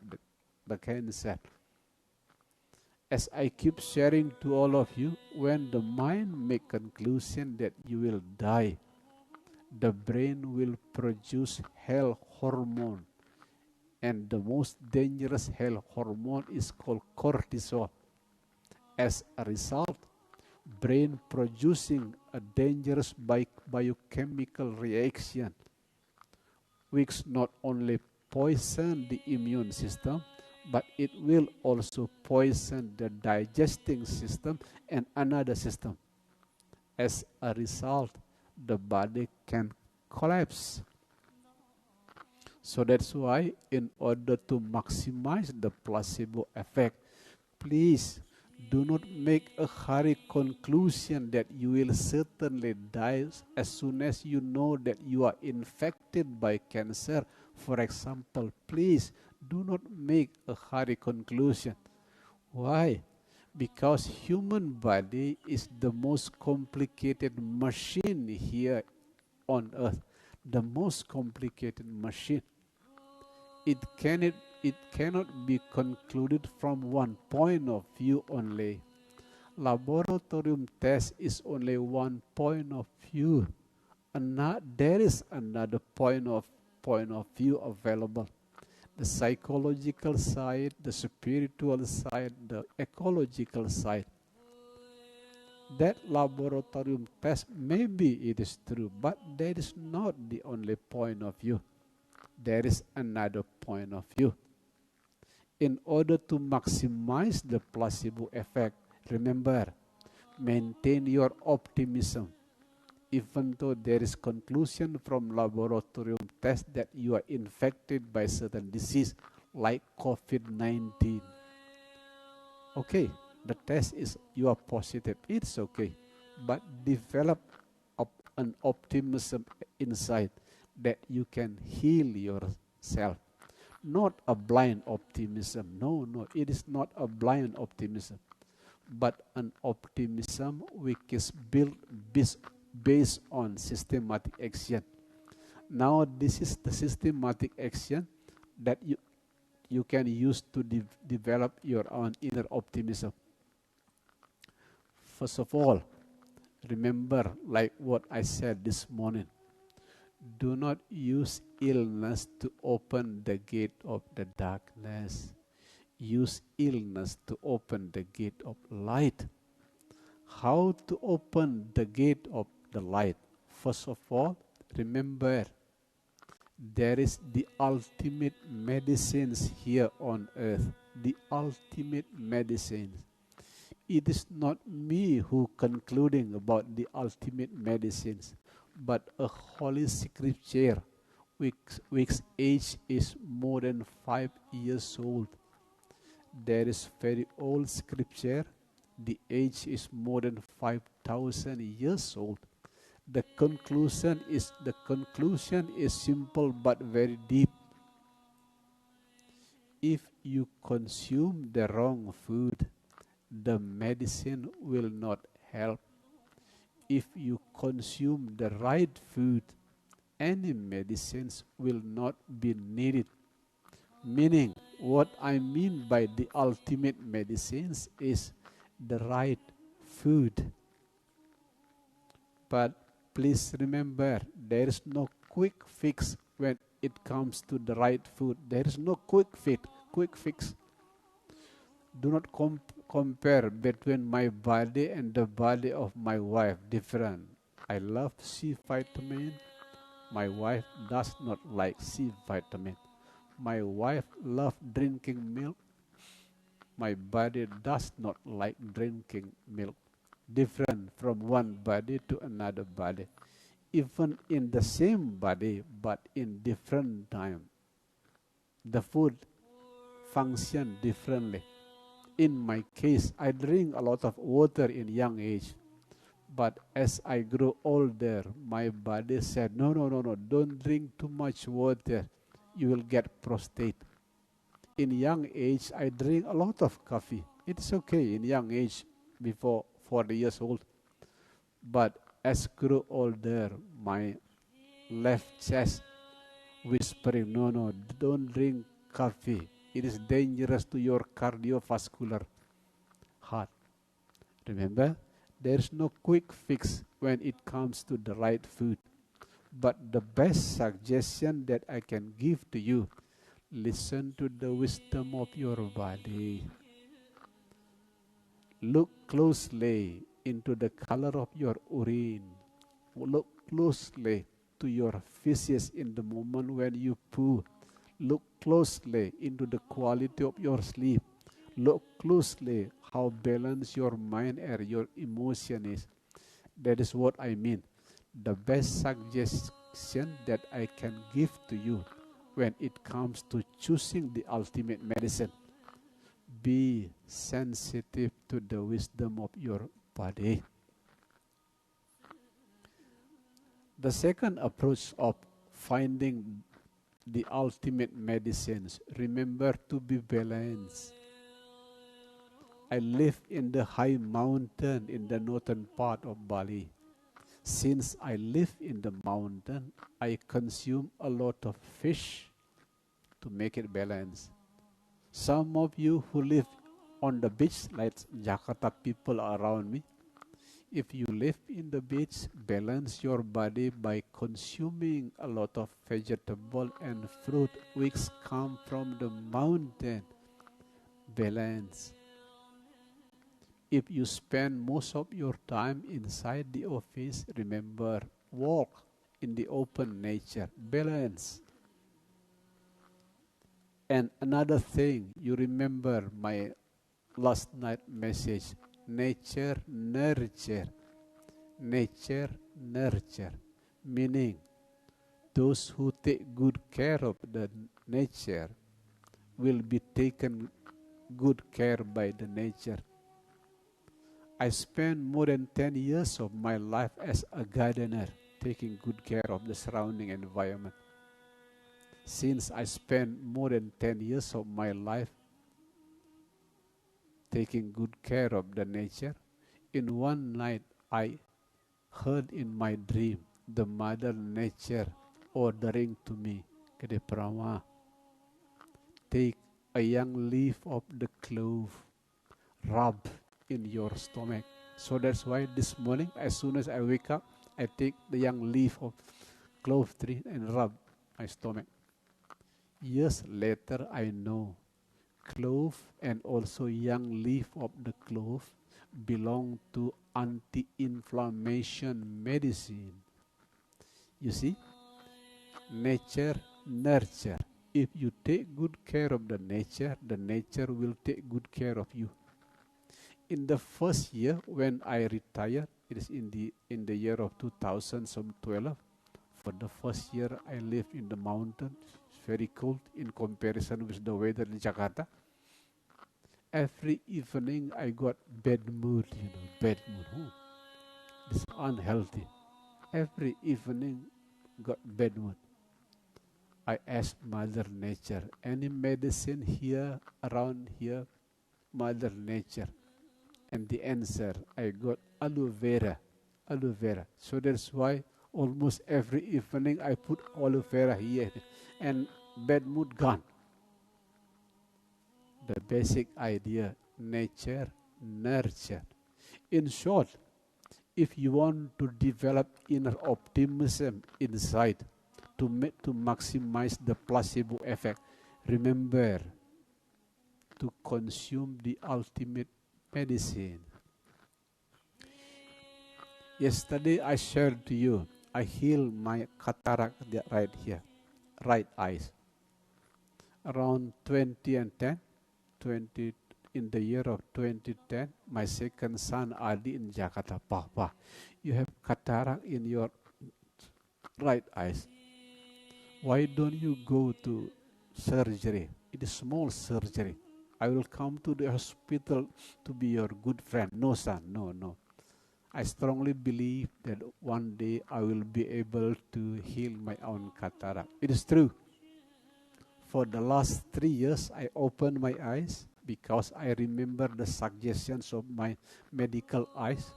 Speaker 1: the cancer. As I keep sharing to all of you, when the mind make conclusion that you will die, the brain will produce health hormone, and the most dangerous health hormone is called cortisol. As a result, brain producing a dangerous biochemical reaction which not only poison the immune system, but it will also poison the digesting system and another system. As a result, the body can collapse. So that's why, in order to maximize the placebo effect, please do not make a hurried conclusion that you will certainly die as soon as you know that you are infected by cancer. For example, please do not make a hurried conclusion. Why? Because human body is the most complicated machine here on earth. The most complicated machine. It cannot be concluded from one point of view only. Laboratorium test is only one point of view. There is another point of view available. The psychological side, the spiritual side, the ecological side. That laboratorium test, maybe it is true, but that is not the only point of view. There is another point of view. In order to maximize the placebo effect, remember, maintain your optimism. Even though there is conclusion from laboratorium test that you are infected by certain disease like COVID-19. Okay, the test is you are positive. It's okay. But develop an optimism inside that you can heal yourself. Not a blind optimism. No, it is not a blind optimism, but an optimism which is built based on systematic action. Now this is the systematic action that you can use to develop your own inner optimism. First of all, remember, like what I said this morning, do not use illness to open the gate of the darkness. Use illness to open the gate of light. How to open the gate of the light? First of all, remember, there is the ultimate medicines here on earth. The ultimate medicines. It is not me who concluding about the ultimate medicines, but a holy scripture which age is more than 5 years old. There is very old scripture. The age is more than 5,000 years old. The conclusion is simple but very deep. If you consume the wrong food, the medicine will not help. If you consume the right food, any medicines will not be needed. Meaning, what I mean by the ultimate medicines is the right food. But please remember, there is no quick fix when it comes to the right food. There is no quick fit, quick fix. Do not compare between my body and the body of my wife. Different. I love C vitamin. My wife does not like C vitamin. My wife loves drinking milk. My body does not like drinking milk. Different from one body to another body. Even in the same body, but in different time. The food function differently. In my case, I drink a lot of water in young age. But as I grew older, my body said, no, no, no, no, don't drink too much water. You will get prostate. In young age, I drink a lot of coffee. It's okay in young age, before 40 years old. But as I grew older, my left chest whispering, no, no, don't drink coffee. It is dangerous to your cardiovascular heart. Remember, there is no quick fix when it comes to the right food. But the best suggestion that I can give to you, listen to the wisdom of your body. Look closely into the color of your urine. Look closely to your feces in the moment when you poo. Look closely into the quality of your sleep. Look closely how balanced your mind and your emotion is. That is what I mean. The best suggestion that I can give to you when it comes to choosing the ultimate medicine. Be sensitive to the wisdom of your body. The second approach of finding the ultimate medicines, remember to be balanced. I live in the high mountain in the northern part of Bali. Since I live in the mountain, I consume a lot of fish to make it balanced. Some of you who live on the beach, like Jakarta people around me, if you live in the beach, balance your body by consuming a lot of vegetable and fruit which come from the mountain. Balance. If you spend most of your time inside the office, remember, walk in the open nature. Balance. And another thing, you remember my last night message, nature, nurture. Nature, nurture. Meaning, those who take good care of the nature will be taken good care by the nature. I spent more than 10 years of my life as a gardener, taking good care of the surrounding environment. Since I spent more than 10 years of my life taking good care of the nature, in one night I heard in my dream the Mother Nature ordering to me, Kede Prama, take a young leaf of the clove, rub in your stomach. So that's why this morning, as soon as I wake up, I take the young leaf of clove tree and rub my stomach. Years later, I know clove and also young leaf of the clove belong to anti-inflammation medicine. You see, nature, nurture. If you take good care of the nature will take good care of you. In the first year when I retired, it is in the year of 2012. For the first year, I lived in the mountains. It's very cold in comparison with the weather in Jakarta. Every evening, I got bad mood, bad mood. It's unhealthy. Every evening, got bad mood. I asked Mother Nature, any medicine here, around here, Mother Nature. And the answer, I got aloe vera. Aloe vera. So that's why Almost every evening I put aloe vera here and bad mood gone. The basic idea, nature, nurture. In short, if you want to develop inner optimism inside, to maximize the placebo effect, remember to consume the ultimate medicine. Yesterday I shared to you, I healed my cataract right here, right eyes. Around 20 in the year of 2010, my second son Adi in Jakarta, Papa, you have cataract in your right eyes. Why don't you go to surgery? It is small surgery. I will come to the hospital to be your good friend. No, son, no. I strongly believe that one day I will be able to heal my own cataract. It is true. For the last 3 years, I opened my eyes because I remember the suggestions of my medical eyes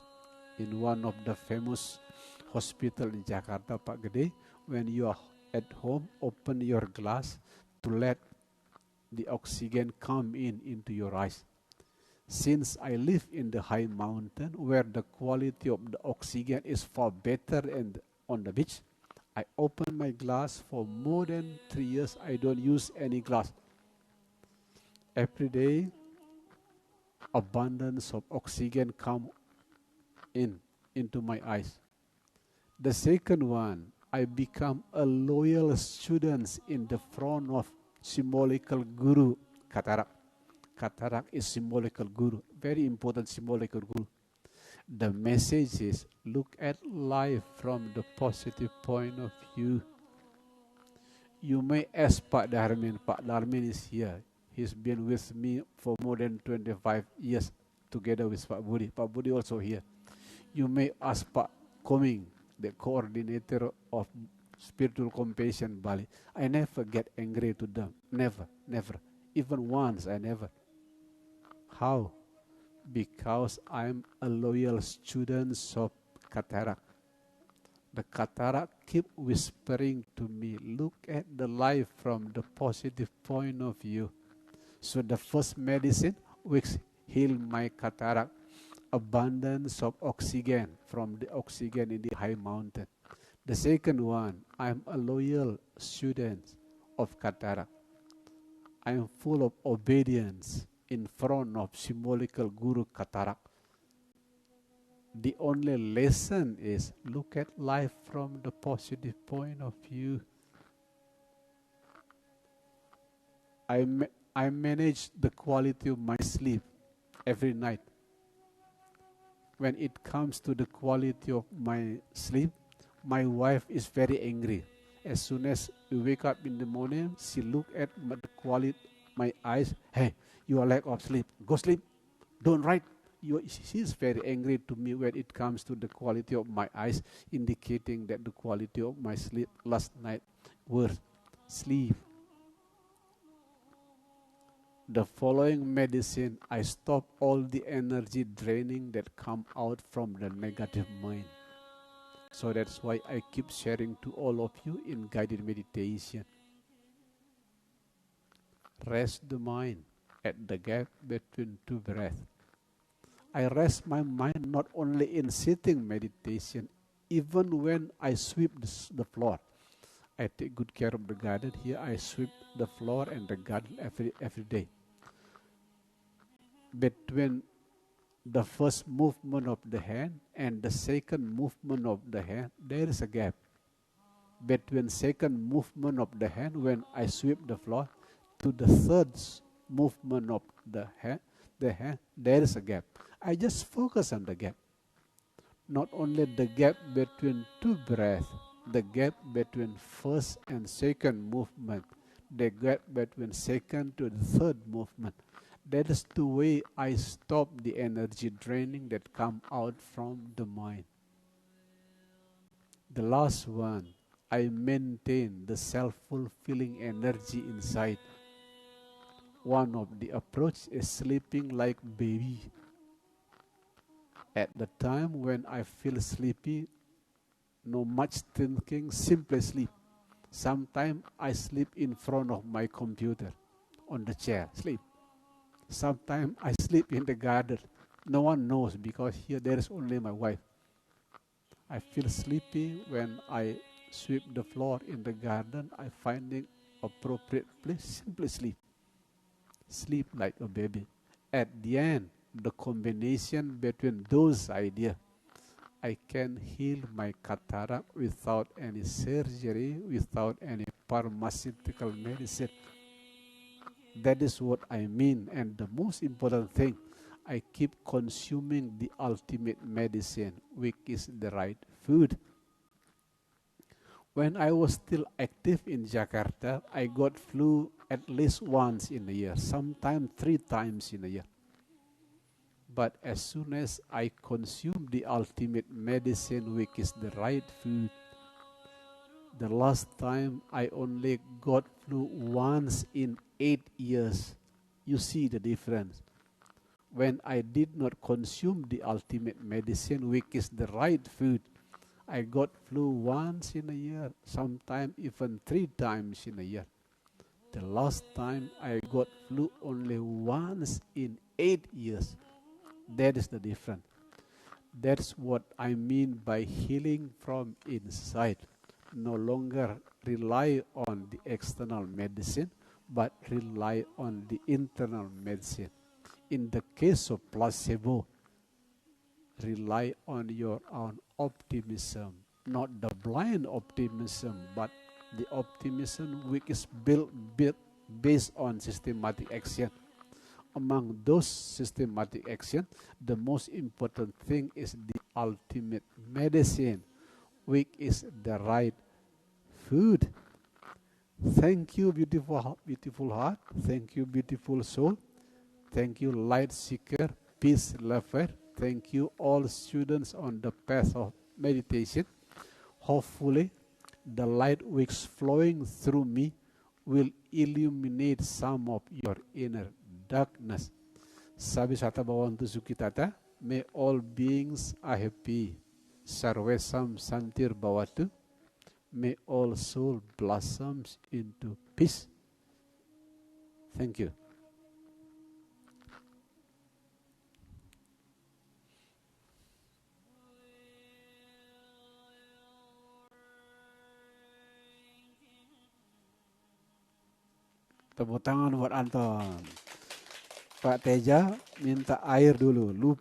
Speaker 1: in one of the famous hospital in Jakarta, Pak Gede. When you are at home, open your glass to let the oxygen come into your eyes. Since I live in the high mountain where the quality of the oxygen is far better and on the beach, I open my glass for more than 3 years. I don't use any glass. Every day, abundance of oxygen come into my eyes. The second one, I become a loyal student in the front of symbolical guru cataract. Cataract is symbolical guru, very important symbolical guru. The message is, look at life from the positive point of view. You may ask Pak Darmin. Pak Darmin is here. He's been with me for more than 25 years together with Pak Budi. Pak Budi also here. You may ask Pak Koming, the coordinator of Spiritual Compassion Bali. I never get angry to them. Never. Even once, I never. How? Because I'm a loyal student of cataract. The cataract keep whispering to me, look at the life from the positive point of view. So the first medicine which heal my cataract, abundance of oxygen from the oxygen in the high mountain. The second one, I'm a loyal student of cataract. I am full of obedience in front of symbolical guru cataract. The only lesson is look at life from the positive point of view. I manage the quality of my sleep every night. When it comes to the quality of my sleep, my wife is very angry. As soon as we wake up in the morning, she look at the quality my eyes. Hey, you are lack of sleep. Go sleep. Don't write. She is very angry to me when it comes to the quality of my eyes, indicating that the quality of my sleep last night was sleep. The following medicine, I stop all the energy draining that come out from the negative mind. So that's why I keep sharing to all of you in guided meditation. Rest the mind at the gap between two breaths. I rest my mind not only in sitting meditation, even when I sweep the floor. I take good care of the garden. Here I sweep the floor and the garden every day. Between the first movement of the hand and the second movement of the hand, there is a gap. Between second movement of the hand when I sweep the floor to the third movement of the hand, there is a gap. I just focus on the gap. Not only the gap between two breaths, the gap between first and second movement, the gap between second to the third movement. That is the way I stop the energy draining that come out from the mind. The last one, I maintain the self-fulfilling energy inside. One of the approach is sleeping like baby. At the time when I feel sleepy, no much thinking, simply sleep. Sometimes I sleep in front of my computer, on the chair, sleep. Sometimes I sleep in the garden. No one knows because here there is only my wife. I feel sleepy when I sweep the floor in the garden. I find it appropriate place, simply sleep. Sleep like a baby. At the end, the combination between those ideas, I can heal my cataract without any surgery, without any pharmaceutical medicine. That is what I mean. And the most important thing, I keep consuming the ultimate medicine, which is the right food. When I was still active in Jakarta, I got flu at least once in a year, sometimes 3 times in a year. But as soon as I consume the ultimate medicine, which is the right food, the last time I only got flu once in 8 years. You see the difference. When I did not consume the ultimate medicine, which is the right food, I got flu once in a year, sometimes even 3 times in a year. The last time I got flu only once in 8 years. That is the difference. That's what I mean by healing from inside. No longer rely on the external medicine, but rely on the internal medicine. In the case of placebo, rely on your own optimism, not the blind optimism, but the optimism which is built based on systematic action. Among those systematic action, the most important thing is the ultimate medicine, which is the right food. Thank you, beautiful heart. Thank you, beautiful soul. Thank you, light seeker, peace lover. Thank you, all students on the path of meditation. Hopefully, the light which is flowing through me will illuminate some of your inner darkness. Sabi sata bawantu sukitata, may all beings are happy. Sarvesam santir bawatu. May all soul blossoms into peace. Thank you. Tepuk tangan buat Anton. Pak Teja minta air dulu. Lupa